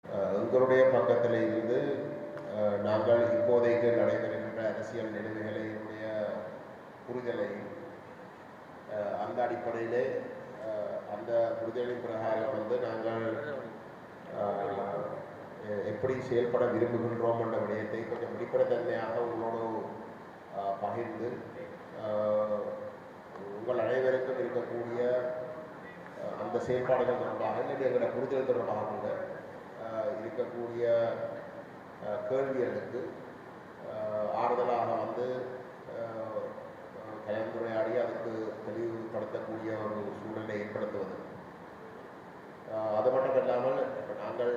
எங்களுடைய பக்கத்தில் இருந்து நாங்கள் இப்போதைக்கு நடைபெறுகின்ற அரசியல் நிலைமைகளினுடைய புரிதலையும் அந்த அடிப்படையிலே அந்த புரிதலின் பிரகாரம் வந்து நாங்கள் எப்படி செயல்பட விரும்புகின்றோம் என்ற விடயத்தை கொஞ்சம் வெளிப்படைத்தன்மையாக உங்களோடு பகிர்ந்து உங்கள் அனைவருக்கும் இருக்கக்கூடிய அந்த செயல்பாடுகள் தொடர்பாக இல்லை எங்களோட புரிதல் தொடர்பாக கூட இருக்கக்கூடிய கேள்விகளுக்கு ஆறுதலாக வந்து கலந்துரையாடி அதுக்கு தெளிவுபடுத்தக்கூடிய ஒரு சூழலை ஏற்படுத்துவது. அது மட்டும் இல்லாமல் இப்போ நாங்கள்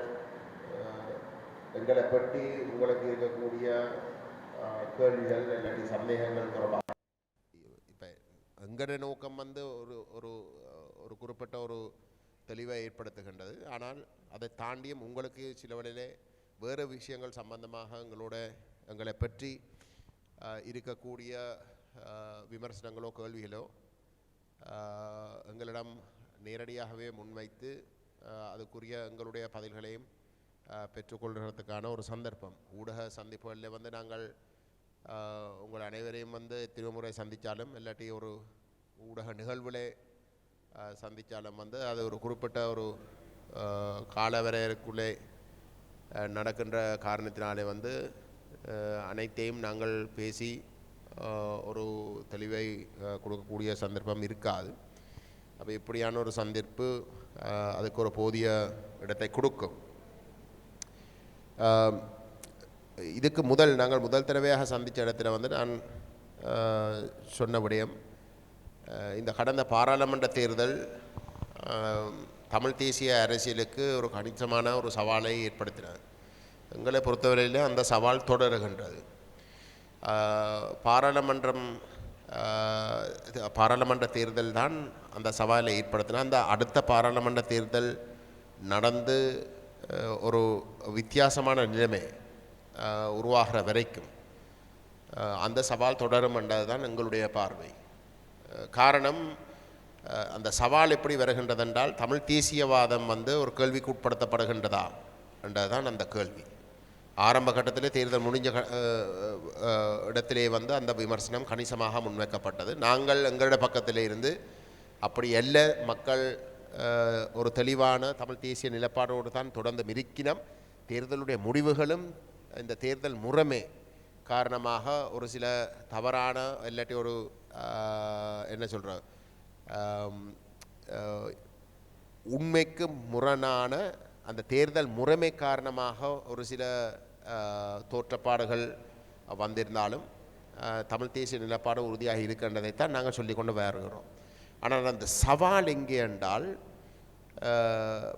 எங்களை பற்றி உங்களுக்கு இருக்கக்கூடிய கேள்விகள் இல்லாட்டி சந்தேகங்கள் தொடர்பாக இப்போ எங்களோட நோக்கம் வந்து ஒரு ஒரு ஒரு குறிப்பிட்ட ஒரு தெளிவை ஏற்படுத்துகின்றது. ஆனால் அதை தாண்டியும் உங்களுக்கு சில வேளையிலே வேறு விஷயங்கள் சம்பந்தமாக எங்களை பற்றி இருக்கக்கூடிய விமர்சனங்களோ கேள்விகளோ எங்களிடம் நேரடியாகவே முன்வைத்து அதுக்குரிய எங்களுடைய பதில்களையும் பெற்றுக்கொள்கிறதுக்கான ஒரு சந்தர்ப்பம். ஊடக சந்திப்புகளில் வந்து நாங்கள் உங்கள் அனைவரையும் வந்து திருமுறை சந்தித்தாலும் இல்லாட்டி ஒரு ஊடக நிகழ்வுகளே சந்தித்தாலும் வந்து அது ஒரு குறிப்பிட்ட ஒரு காலவரையறைக்குள்ளே நடக்கின்ற காரணத்தினாலே வந்து அனைத்தையும் நாங்கள் பேசி ஒரு தெளிவை கொடுக்கக்கூடிய சந்தர்ப்பம் இருக்காது. அப்போ இப்படியான ஒரு சந்திப்பு அதுக்கு ஒரு போதிய இடத்தை கொடுக்கும். இதுக்கு நாங்கள் முதல் தடவையாக சந்தித்த இடத்துல வந்து நான் சொன்ன விடயம், இந்த கடந்த பாராளுமன்ற தேர்தல் தமிழ் தேசிய அரசியலுக்கு ஒரு கணிசமான ஒரு சவாலை ஏற்படுத்தினார். எங்களை பொறுத்தவரையில் அந்த சவால் தொடருகின்றது. பாராளுமன்ற தேர்தல் தான் அந்த சவாலை ஏற்படுத்தினா. அந்த அடுத்த பாராளுமன்ற தேர்தல் நடந்து ஒரு வித்தியாசமான நிலைமை உருவாகிற வரைக்கும் அந்த சவால் தொடரும் என்றது தான் எங்களுடைய பார்வை. காரணம், அந்த சவால் எப்படி வருகின்றதென்றால் தமிழ் தேசியவாதம் வந்து ஒரு கேள்விக்கு உட்படுத்தப்படுகின்றதா என்றதுதான் அந்த கேள்வி. ஆரம்ப கட்டத்திலே தேர்தல் முடிஞ்ச இடத்திலே வந்து அந்த விமர்சனம் கணிசமாக முன்வைக்கப்பட்டது. நாங்கள் எங்களுடைய பக்கத்திலே இருந்து அப்படி அல்ல, மக்கள் ஒரு தெளிவான தமிழ் தேசிய நிலப்பாடோடு தான் தொடர்ந்து இருக்கினோம். தேர்தலுடைய முடிவுகளும் இந்த தேர்தல் முறைமை காரணமாக ஒரு சில தவறான இல்லாட்டி ஒரு என்ன சொல்கிற உண்மைக்கு முரணான அந்த தேர்தல் முறைமை காரணமாக ஒரு சில தோற்றப்பாடுகள் வந்திருந்தாலும் தமிழ் தேசிய நிலப்பாடு உறுதியாக இருக்கின்றதைத்தான் நாங்கள் சொல்லிக்கொண்டு வருகிறோம். ஆனால் அந்த சவால் எங்கே என்றால்,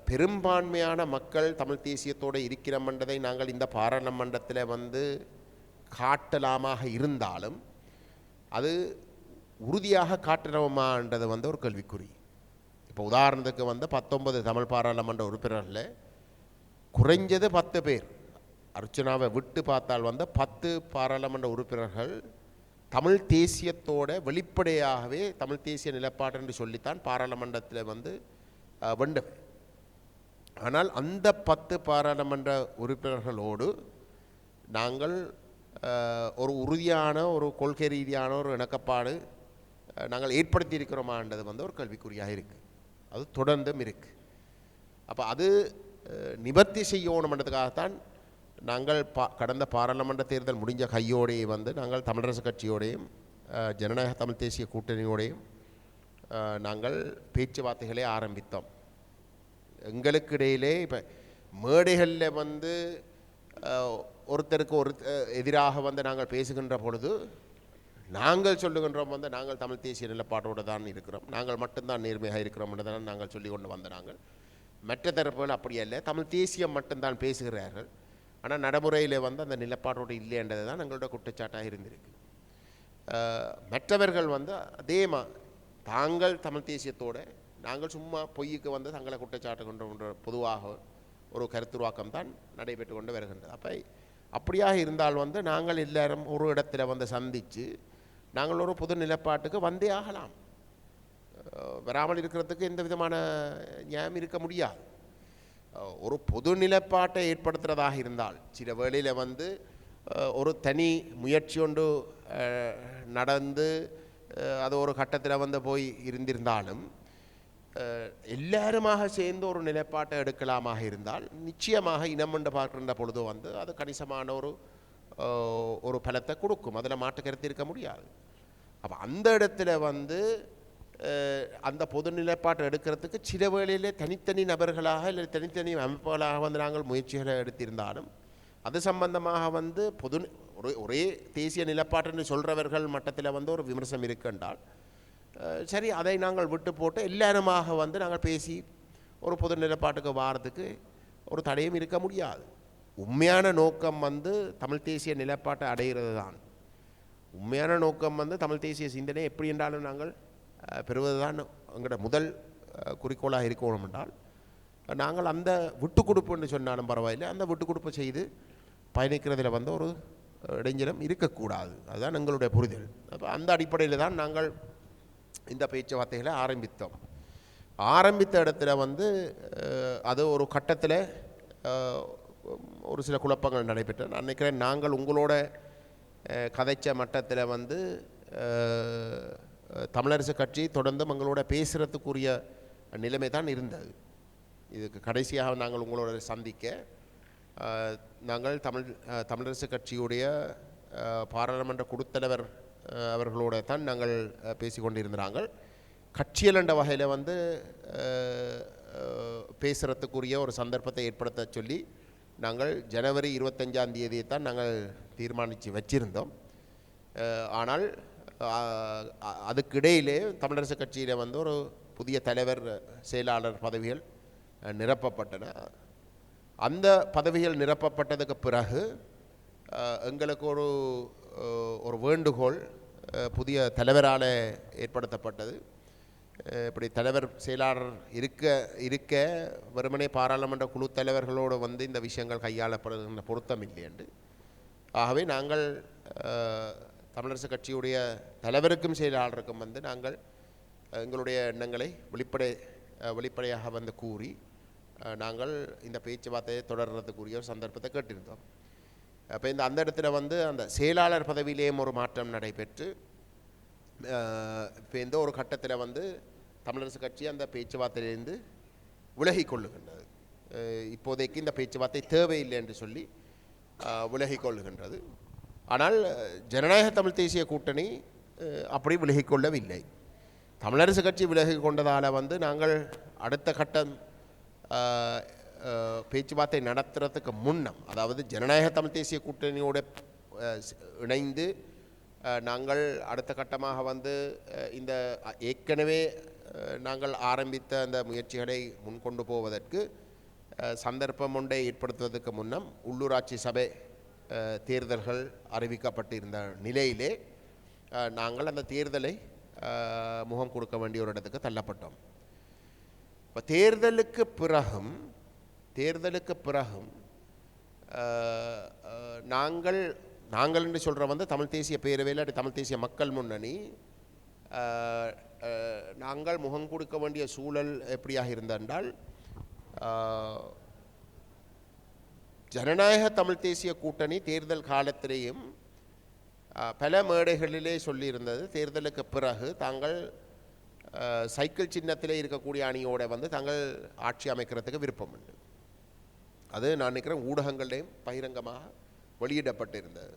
பெரும்பான்மையான மக்கள் தமிழ் தேசியத்தோடு இருக்கிறோம் என்றதை நாங்கள் இந்த பாராளுமன்றத்தில் வந்து காட்டலாமாக இருந்தாலும் அது உறுதியாக காட்டுறோமான்றது வந்து ஒரு கேள்விக்குறி. இப்போ உதாரணத்துக்கு வந்து 19 தமிழ் பாராளுமன்ற உறுப்பினர்களில் குறைஞ்சது 10 பேர், அர்ச்சனாவை விட்டு பார்த்தால் வந்து 10 பாராளுமன்ற உறுப்பினர்கள் தமிழ் தேசியத்தோட வெளிப்படையாகவே தமிழ் தேசிய நிலப்பாடு என்று சொல்லித்தான் பாராளுமன்றத்தில் வந்து வெண்டவை. ஆனால் அந்த 10 பாராளுமன்ற உறுப்பினர்களோடு நாங்கள் ஒரு உறுதியான ஒரு கொள்கை ரீதியான ஒரு இணக்கப்பாடு நாங்கள் ஏற்படுத்தி இருக்கிறோமான்றது வந்து ஒரு கேள்விக்குறியாக இருக்குது. அது தொடர்ந்தும் இருக்குது. அப்போ அது நிவர்த்தி செய்யணுன்றதுக்காகத்தான் நாங்கள் கடந்த பாராளுமன்ற தேர்தல் முடிஞ்ச கையோடையே வந்து நாங்கள் தமிழரசு கட்சியோடையும் ஜனநாயக தமிழ் தேசிய கூட்டணியோடையும் நாங்கள் பேச்சுவார்த்தைகளே ஆரம்பித்தோம். எங்களுக்கு இடையிலே இப்போ மேடைகளில் வந்து ஒருத்தருக்கு எதிராக வந்து நாங்கள் பேசுகின்ற பொழுது நாங்கள் சொல்லுகின்றோம் வந்து நாங்கள் தமிழ் தேசிய நிலப்பாட்டோடு தான் இருக்கிறோம், நாங்கள் மட்டும்தான் நேர்மையாக இருக்கிறோம் என்று தான் நாங்கள் சொல்லி கொண்டு வந்த நாங்கள். மற்ற தரப்புகள் அப்படி அல்ல, தமிழ் தேசியம் மட்டும்தான் பேசுகிறார்கள், ஆனால் நடைமுறையில் வந்து அந்த நிலப்பாட்டோடு இல்லைன்றது தான் எங்களோட குற்றச்சாட்டாக இருந்திருக்கு. மற்றவர்கள் வந்து தாங்கள் தமிழ் தேசியத்தோடு நாங்கள் சும்மா பொய்யுக்கு வந்து தங்களை குற்றச்சாட்டுகின்ற பொதுவாக ஒரு கருத்துருவாக்கம் தான் நடைபெற்று கொண்டு வருகின்றது. அப்போ அப்படியாக இருந்தால் வந்து நாங்கள் எல்லாரும் ஒரு இடத்துல வந்து சந்தித்து நாங்கள் ஒரு பொது நிலப்பாட்டுக்கு வந்தே ஆகலாம். வராமல் இருக்கிறதுக்கு எந்த விதமான நியாயம் இருக்க முடியாது. ஒரு பொது நிலைப்பாட்டை ஏற்படுத்துகிறதாக இருந்தால் சில வேளையில் வந்து ஒரு தனி முயற்சி ஒன்று நடந்து அது ஒரு கட்டத்தில் வந்து போய் இருந்திருந்தாலும் எல்லாருமாக சேர்ந்து ஒரு நிலைப்பாட்டை எடுக்கலாமாக இருந்தால் நிச்சயமாக இனம் என்று பார்க்கின்ற பொழுது வந்து அது கணிசமான ஒரு பலத்தை கொடுக்கும். அதில் மாற்று கருத்து இருக்க முடியாது. அப்போ அந்த இடத்துல வந்து அந்த பொது நிலைப்பாட்டை எடுக்கிறதுக்கு சில வேளையிலே தனித்தனி நபர்களாக இல்லை தனித்தனி அமைப்புகளாக வந்து நாங்கள் முயற்சிகளை எடுத்திருந்தாலும் அது சம்பந்தமாக வந்து ஒரே தேசிய நிலைப்பாட்டுன்னு சொல்கிறவர்கள் மட்டத்தில் வந்து ஒரு விமர்சனம் இருக்கின்றால் சரி, அதை நாங்கள் விட்டு போட்டு எல்லாருமாக வந்து நாங்கள் பேசி ஒரு பொது நிலைப்பாட்டுக்கு வாரத்துக்கு ஒரு தடையும் இருக்க முடியாது. உண்மையான நோக்கம் வந்து தமிழ் தேசிய நிலைப்பாட்டை அடைகிறது தான். உண்மையான நோக்கம் வந்து தமிழ் தேசிய சிந்தனை எப்படி என்றாலும் நாங்கள் பெறுவது தான் எங்களோட முதல் குறிக்கோளாக இருக்கணும் என்றால் நாங்கள் அந்த விட்டு கொடுப்புன்னு சொன்னாலும் பரவாயில்லை, அந்த விட்டு கொடுப்பை செய்து பயணிக்கிறதுல வந்து ஒரு இடைஞ்சலும் இருக்கக்கூடாது. அதுதான் எங்களுடைய புரிதல். அப்போ அந்த அடிப்படையில் தான் நாங்கள் இந்த பேச்சுவார்த்தைகளை ஆரம்பித்தோம். ஆரம்பித்த இடத்துல வந்து அது ஒரு கட்டத்தில் ஒரு சில குழப்பங்கள் நடைபெற்றது. நான் நினைக்கிறேன் நாங்கள் உங்களோட கதைச்ச மட்டத்தில் வந்து தமிழரசு கட்சி தொடர்ந்து எங்களோட பேசுகிறதுக்குரிய நிலைமை தான் இருந்தது. இதுக்கு கடைசியாக நாங்கள் உங்களோட சந்திக்க நாங்கள் தமிழரசு கட்சியுடைய பாராளுமன்ற குழுத்தலைவர் அவர்களோட தான் நாங்கள் பேசி கொண்டிருந்தாங்கள். கட்சியல் என்ற வகையில் வந்து பேசுகிறதுக்குரிய ஒரு சந்தர்ப்பத்தை ஏற்படுத்த சொல்லி நாங்கள் ஜனவரி 25 தான் நாங்கள் தீர்மானித்து வச்சிருந்தோம். ஆனால் அதுக்கிடையிலே தமிழரசு கட்சியில் வந்து ஒரு புதிய தலைவர் செயலாளர் பதவிகள் நிரப்பப்பட்டன. அந்த பதவிகள் நிரப்பப்பட்டதுக்கு பிறகு எங்களுக்கு ஒரு வேண்டுகோள் புதிய தலைவரால் ஏற்படுத்தப்பட்டது. இப்படி தலைவர் செயலாளர் இருக்க வெறுமனே பாராளுமன்ற குழு தலைவர்களோடு வந்து இந்த விஷயங்கள் கையாளப்படுகின்ற பொருத்தம் இல்லை என்று. ஆகவே நாங்கள் தமிழரசு கட்சியுடைய தலைவருக்கும் செயலாளருக்கும் வந்து நாங்கள் எங்களுடைய எண்ணங்களை வெளிப்படையாக வந்து கூறி நாங்கள் இந்த பேச்சுவார்த்தையை தொடர்றதுக்குரிய ஒரு சந்தர்ப்பத்தை கேட்டிருந்தோம். அப்போ அந்த இடத்துல வந்து அந்த செயலாளர் பதவியிலேயும் ஒரு மாற்றம் நடைபெற்று இப்போ எந்த ஒரு கட்டத்தில் வந்து தமிழரசு கட்சி அந்த பேச்சுவார்த்தையிலிருந்து விலகி கொள்ளுகின்றது. இப்போதைக்கு இந்த பேச்சுவார்த்தை தேவையில்லை என்று சொல்லி விலகி கொள்ளுகின்றது. ஆனால் ஜனநாயக தமிழ் தேசிய கூட்டணி அப்படி விலகிக்கொள்ளவில்லை. தமிழரசு கட்சி விலகி கொண்டதால் வந்து நாங்கள் அடுத்த கட்டம் பேச்சுவார்த்தை நடத்துறதுக்கு முன்னம், அதாவது ஜனநாயக தமிழ் தேசிய கூட்டணியோடு இணைந்து நாங்கள் அடுத்த கட்டமாக வந்து இந்த ஏற்கனவே நாங்கள் ஆரம்பித்த அந்த முயற்சிகளை முன்கொண்டு போவதற்கு சந்தர்ப்பம் ஒன்றை ஏற்படுத்துவதற்கு முன்னம் உள்ளூராட்சி சபை தேர்தல்கள் அறிவிக்கப்பட்டிருந்த நிலையிலே நாங்கள் அந்த தேர்தலை முகம் கொடுக்க வேண்டிய ஒரு இடத்துக்கு தள்ளப்பட்டோம். இப்போ தேர்தலுக்கு பிறகும் நாங்கள் என்று சொல்கிற வந்து தமிழ் தேசிய பேரவையில் தமிழ் தேசிய மக்கள் முன்னணி நாங்கள் முகம் கொடுக்க வேண்டிய சூழல் எப்படியாக இருந்தால் ஜனநாயக தமிழ் தேசிய கூட்டணி தேர்தல் காலத்திலேயும் பல மேடைகளிலே சொல்லியிருந்தது, தேர்தலுக்கு பிறகு தாங்கள் சைக்கிள் சின்னத்திலே இருக்கக்கூடிய அணியோட வந்து தாங்கள் ஆட்சி அமைக்கிறதுக்கு விருப்பம் உண்டு. அது நான் நினைக்கிறேன் ஊடகங்களையும் பகிரங்கமாக வெளியிடப்பட்டிருந்தது.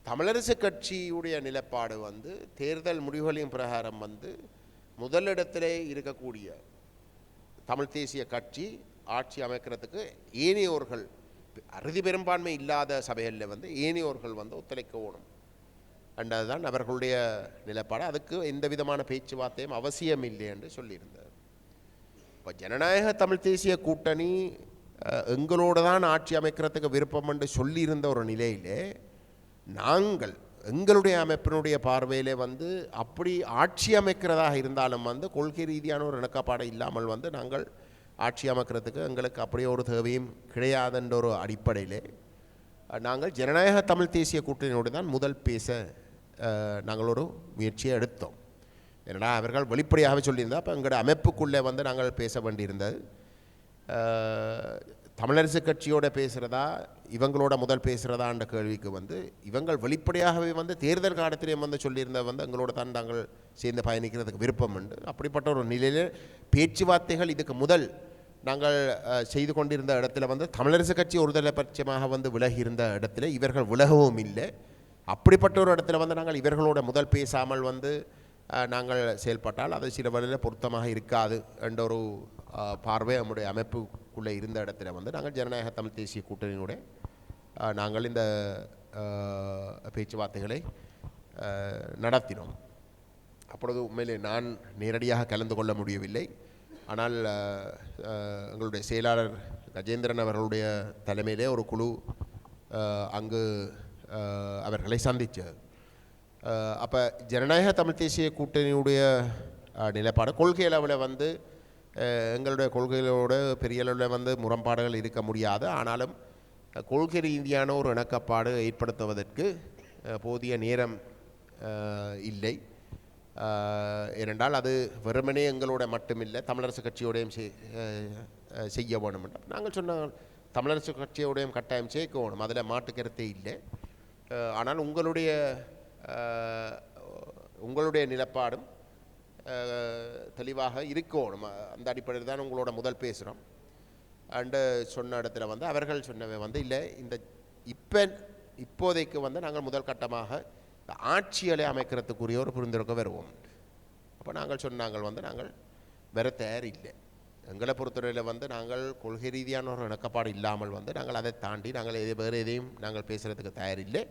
தமிழரசு கட்சியுடைய நிலைப்பாடு வந்து தேர்தல் முடிவுகளின் பிரகாரம் வந்து முதலிடத்திலே இருக்கக்கூடிய தமிழ் தேசிய கட்சி ஆட்சி அமைக்கிறதுக்கு ஏனையோர்கள் அறுதி பெரும்பான்மை இல்லாத சபைகளில் வந்து ஏனையோர்கள் வந்து ஒத்துழைக்க ஓணும் என்றதுதான் அவர்களுடைய நிலைப்பாடு. அதுக்கு எந்த விதமான பேச்சுவார்த்தையும் அவசியம் இல்லை என்று சொல்லியிருந்தார். இப்போ ஜனநாயக தமிழ் தேசிய கூட்டணி எங்களோடு தான் ஆட்சி அமைக்கிறதுக்கு விருப்பம் என்று சொல்லியிருந்த ஒரு நிலையிலே நாங்கள் எங்களுடைய அமைப்பினுடைய பார்வையிலே வந்து அப்படி ஆட்சி அமைக்கிறதாக இருந்தாலும் வந்து கொள்கை ரீதியான ஒரு இணக்கப்பாடு இல்லாமல் வந்து நாங்கள் ஆட்சி அமைக்கிறதுக்கு எங்களுக்கு அப்படியே ஒரு தேவையும் கிடையாதுன்ற ஒரு அடிப்படையிலே நாங்கள் ஜனநாயக தமிழ் தேசிய கூட்டணியோடு தான் முதல் பேச நாங்கள் ஒரு முயற்சியை எடுத்தோம். ஏன்னா அவர்கள் வெளிப்படையாகவே சொல்லியிருந்தால் அப்போ எங்களோட அமைப்புக்குள்ளே வந்து நாங்கள் பேச வேண்டியிருந்தது. தமிழரசு கட்சியோட பேசுகிறதா இவங்களோட முதல் பேசுகிறதான்ற கேள்விக்கு வந்து இவங்கள் வெளிப்படையாகவே வந்து தேர்தல் காலத்திலே வந்து சொல்லியிருந்த வந்து எங்களோட தான் நாங்கள் சேர்ந்து பயணிக்கிறதுக்கு விருப்பம் உண்டு. அப்படிப்பட்ட ஒரு நிலையில் பேச்சுவார்த்தைகள் இதுக்கு முதல் நாங்கள் செய்து கொண்டிருந்த இடத்துல வந்து தமிழரசு கட்சி ஒருதலை பட்சமாக வந்து விலகி இருந்த இடத்துல இவர்கள் விலகவும் இல்லை. அப்படிப்பட்ட ஒரு இடத்துல வந்து நாங்கள் இவர்களோட முதல் பேசாமல் வந்து நாங்கள் செயல்பட்டால் அது சில வழியில் பொருத்தமாக இருக்காது என்ற ஒரு பார்வை நம்முடைய அமைப்புக்குள்ளே இருந்த இடத்துல வந்து நாங்கள் ஜனநாயக தமிழ் தேசிய கூட்டணியினுடைய நாங்கள் இந்த பேச்சுவார்த்தைகளை நடத்தினோம். அப்பொழுது உண்மையிலே நான் நேரடியாக கலந்து கொள்ள முடியவில்லை. ஆனால் எங்களுடைய செயலாளர் கஜேந்திரன் அவர்களுடைய தலைமையிலே ஒரு குழு அங்கு அவர்களை சந்தித்தது. அப்போ ஜனநாயக தமிழ் தேசிய கூட்டணியுடைய நிலைப்பாடு கொள்கை அளவில் வந்து எங்களுடைய கொள்கைகளோடு பெரிய அளவில் வந்து முரண்பாடுகள் இருக்க முடியாது. ஆனாலும் கொள்கை ரீதியான ஒரு இணக்கப்பாடு ஏற்படுத்துவதற்கு போதிய நேரம் இல்லை. ஏனென்றால் அது வெறுமனே எங்களோட மட்டுமில்லை, தமிழரசு கட்சியோடையும் செய்ய வேணும் என்று நாங்கள் சொன்ன தமிழரசு கட்சியோடையும் கட்டாயம் சேர்க்க வேணும், அதில் மாட்டு கருத்தே இல்லை. ஆனால் உங்களுடைய நிலப்பாடும் தெளிவாக இருக்கணும். அந்த அடிப்படையில் தான் உங்களோட முதல் பேசுகிறோம் அண்டு சொன்ன இடத்துல வந்து அவர்கள் சொன்னவை வந்து இல்லை, இந்த இப்போதைக்கு வந்து நாங்கள் முதல் கட்டமாக ஆட்சியலை அமைக்கிறதுக்குரிய ஒரு புரிந்துரைக்க வருவோம். அப்போ நாங்கள் சொன்னாங்கள் வந்து நாங்கள் வேற தயார் இல்லை. எங்களை பொறுத்தவரையில் வந்து நாங்கள் கொள்கை ரீதியான ஒரு இணக்கப்பாடு இல்லாமல் வந்து நாங்கள் அதை தாண்டி நாங்கள் வேறு எதையும் நாங்கள் பேசுகிறதுக்கு தயாரில்லை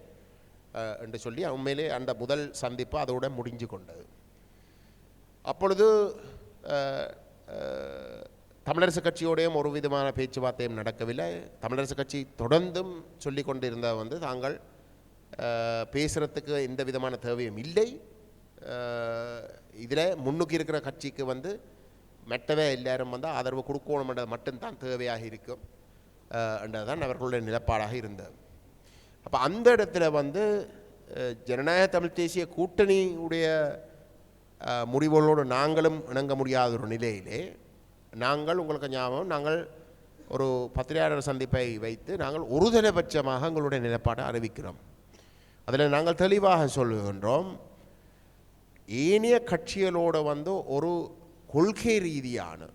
என்று சொல்லி உண்மையிலே அந்த முதல் சந்திப்பு அதோட முடிஞ்சு கொண்டது. அப்பொழுது தமிழரசு கட்சியோடையும் ஒரு விதமான பேச்சுவார்த்தையும் நடக்கவில்லை. தமிழரசு கட்சி தொடர்ந்தும் சொல்லி கொண்டிருந்த வந்து தாங்கள் பேசுகிறதுக்கு எந்த விதமான தேவையும் இல்லை, இதில் முன்னுக்கு இருக்கிற கட்சிக்கு வந்து மெட்டவே எல்லாரும் வந்து ஆதரவு கொடுக்கணுமென்றது மட்டும்தான் தேவையாக இருக்கும் என்றதான் அவர்களுடைய நிலப்பாடாக இருந்தது. அப்போ அந்த இடத்துல வந்து ஜனநாயக தமிழ் தேசிய கூட்டணியுடைய முடிவுகளோடு நாங்களும் இணங்க முடியாத ஒரு நிலையிலே நாங்கள் உங்களுக்கு ஞாபகம் நாங்கள் ஒரு பத்திரிகையாளர் சந்திப்பை வைத்து நாங்கள் ஒருதலைபட்சமாக எங்களுடைய நிலைப்பாட்டை அறிவிக்கிறோம். அதில் நாங்கள் தெளிவாக சொல்லுகின்றோம், ஏனைய கட்சிகளோடு வந்து ஒரு கொள்கை ரீதியான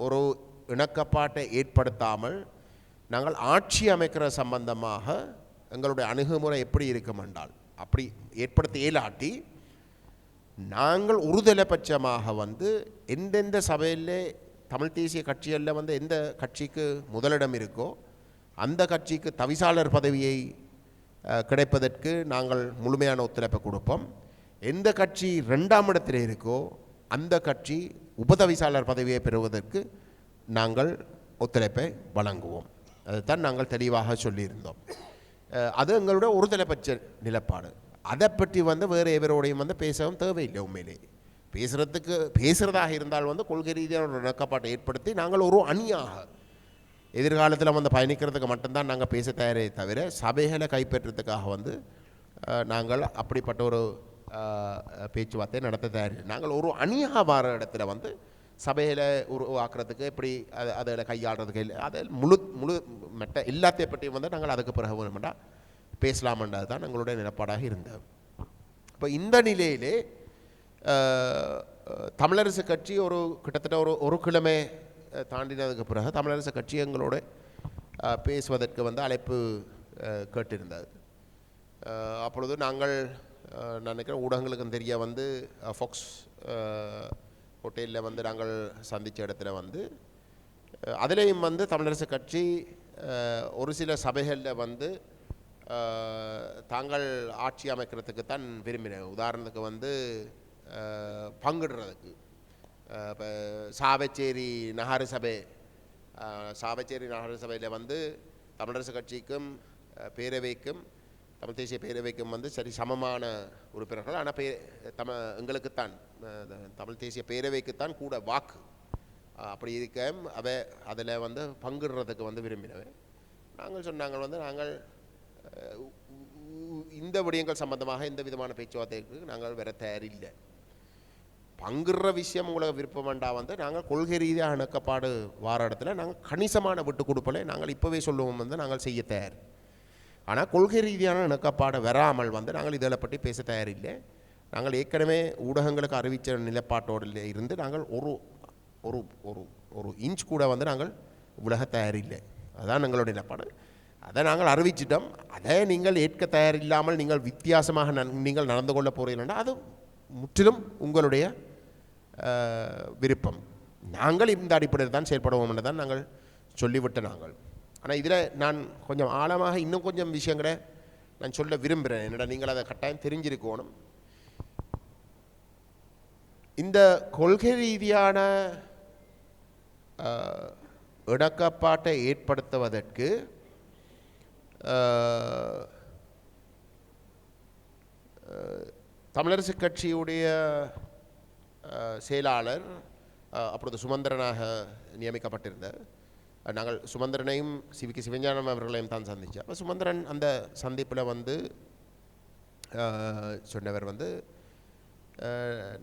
ஒரு இணக்கப்பாட்டை ஏற்படுத்தாமல் நாங்கள் ஆட்சி அமைக்கிற சம்பந்தமாக எங்களுடைய அணுகுமுறை எப்படி இருக்கும் என்றால் அப்படி ஏற்படுத்த இயலாட்டி நாங்கள் ஒருதலைபட்சமாக வந்து எந்தெந்த சபையில் தமிழ் தேசிய கட்சிகளில் வந்து எந்த கட்சிக்கு முதலிடம் இருக்கோ அந்த கட்சிக்கு தவிசாளர் பதவியை கிடைப்பதற்கு நாங்கள் முழுமையான ஒத்துழைப்பை கொடுப்போம். எந்த கட்சி 2ஆம் இடத்தில் இருக்கோ அந்த கட்சி உபதவிசாளர் பதவியை பெறுவதற்கு நாங்கள் ஒத்துழைப்பை வழங்குவோம். அதுதான் நாங்கள் தெளிவாக சொல்லியிருந்தோம். அது எங்களுடைய ஒருதலைபட்ச நிலப்பாடு. அதை பற்றி வந்து வேறு எவரோடையும் வந்து பேசவும் தேவையில்லை. உண்மையிலே பேசுகிறதாக இருந்தால் வந்து கொள்கை ரீதியான ஒரு இணக்கப்பாட்டை ஏற்படுத்தி நாங்கள் ஒரு அணியாக எதிர்காலத்தில் வந்து பயணிக்கிறதுக்கு மட்டும்தான் நாங்கள் பேச தயாரே தவிர சபைகளை கைப்பற்றுறதுக்காக வந்து நாங்கள் அப்படிப்பட்ட ஒரு பேச்சுவார்த்தை நடத்த தயாரில்லை. நாங்கள் ஒரு அணியாக வர இடத்துல வந்து சபையில் உருவாக்குறதுக்கு எப்படி அதில் கையாளுறதுக்கு இல்லை, அதை முழு மெட்ட எல்லாத்தையும் பற்றியும் வந்து நாங்கள் அதுக்கு பிறகு வேணுமெண்டா பேசலாமன்றது தான் எங்களுடைய நிலப்பாடாக இருந்தது. இப்போ இந்த நிலையிலே தமிழரசு கட்சி கிட்டத்தட்ட ஒரு கிழமை தாண்டினதுக்கு பிறகு தமிழரசு கட்சி எங்களோட பேசுவதற்கு வந்து அழைப்பு கேட்டிருந்தது. அப்பொழுது நாங்கள் நினைக்கிறேன் ஊடகங்களுக்கும் தெரிய வந்து ஃபாக்ஸ் ஹோட்டலில் வந்து நாங்கள் சந்தித்த இடத்துல வந்து அதிலையும் வந்து தமிழரசு கட்சி ஒரு சில சபைகளில் வந்து தாங்கள் ஆட்சி அமைக்கிறதுக்கு தான் விரும்பின. உதாரணத்துக்கு வந்து பங்கிடுறதுக்கு இப்போ சாவச்சேரி நகர சபையில் வந்து தமிழரசு கட்சிக்கும் பேரவைக்கும் தமிழ் தேசிய பேரவைக்கும் வந்து சரி சமமான உறுப்பினர்கள். ஆனால் எங்களுக்குத்தான் தமிழ் தேசிய பேரவைக்குத்தான் கூட வாக்கு. அப்படி இருக்க அதில் வந்து பங்கிடுறதுக்கு வந்து விரும்பினவை. நாங்கள் சொன்னாங்க வந்து நாங்கள் இந்த விடயங்கள் சம்பந்தமாக எந்த விதமான பேச்சுவார்த்தைக்கு நாங்கள் வேற தயாரில்லை. பங்குற விஷயம் உங்களுக்கு விருப்பம் வேண்டாம் வந்து நாங்கள் கொள்கை ரீதியாக இணக்கப்பாடு வார இடத்துல நாங்கள் கணிசமான விட்டு கொடுப்பலை நாங்கள் இப்போவே சொல்லுவோம் வந்து நாங்கள் செய்ய தயார். ஆனால் கொள்கை ரீதியான இணக்கப்பாடு வராமல் வந்து நாங்கள் இதில் பற்றி பேச தயாரில்லை. நாங்கள் ஏற்கனவே ஊடகங்களுக்கு அறிவித்த நிலப்பாட்டோடு இருந்து நாங்கள் ஒரு ஒரு ஒரு ஒரு இன்ச் கூட வந்து நாங்கள் விலக தயாரில்லை. அதுதான் எங்களுடைய நிலப்பாடு. அதை நாங்கள் அறிவிச்சிட்டோம். அதை நீங்கள் ஏற்க தயாரில்லாமல் நீங்கள் வித்தியாசமாக நீங்கள் நடந்து கொள்ள போகிறீங்கன்னா அது முற்றிலும் உங்களுடைய விருப்பம். நாங்கள் இந்த அடிப்படையில் தான் செயல்படுவோம் என்று தான் நாங்கள் சொல்லிவிட்ட நாங்கள். ஆனால் இதில் நான் கொஞ்சம் ஆழமாக இன்னும் கொஞ்சம் விஷயங்களை நான் சொல்ல விரும்புகிறேன். என்னடா நீங்கள் அதை கட்டாயம் தெரிஞ்சிருக்கணும். இந்த கொள்கை ரீதியான இணக்கப்பாட்டை ஏற்படுத்துவதற்கு தமிழரசு கட்சியுடைய செயலாளர் அப்பொழுது சுமந்திரனாக நியமிக்கப்பட்டிருந்தார். நாங்கள் சுமந்திரனையும் சிவிக்கு சிவஞானம் அவர்களையும் தான் சந்தித்தோம். அப்போ சுமந்திரன் அந்த சந்திப்பில் வந்து சொன்னவர் வந்து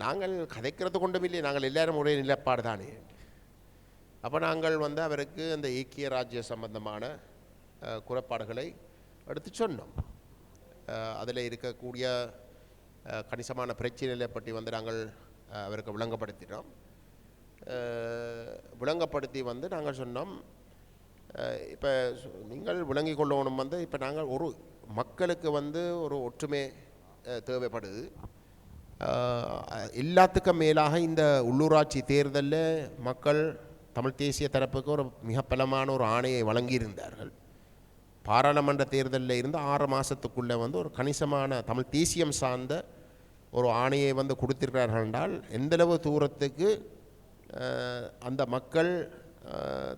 நாங்கள் கதைக்கிறது கொண்டும் இல்லை, நாங்கள் எல்லாரும் ஒரே நிலப்பாடு தானே. அப்போ நாங்கள் வந்து அவருக்கு அந்த ஐக்கிய ராஜ்ய சம்பந்தமான குறைபாடுகளை எடுத்து சொன்னோம். அதில் இருக்கக்கூடிய கணிசமான பிரச்சனைகளை பற்றி வந்து நாங்கள் அவருக்கு விளங்கப்படுத்தினோம். விளங்கப்படுத்தி வந்து நாங்கள் சொன்னோம், இப்போ நீங்கள் விளங்கி கொள்ளணும் வந்து இப்போ நாங்கள் ஒரு மக்களுக்கு வந்து ஒரு ஒற்றுமை தேவைப்படுது. எல்லாத்துக்கும் மேலாக இந்த உள்ளூராட்சி தேர்தலில் மக்கள் தமிழ் தேசிய தரப்புக்கு ஒரு மிக பலமான ஒரு ஆணையை வழங்கியிருந்தார்கள். பாராளுமன்ற தேர்தலில் இருந்து 6 மாதத்துக்குள்ளே வந்து ஒரு கணிசமான தமிழ் தேசியம் சார்ந்த ஒரு ஆணையை வந்து கொடுத்திருக்கிறார்கள் என்றால் எந்தளவு தூரத்துக்கு அந்த மக்கள்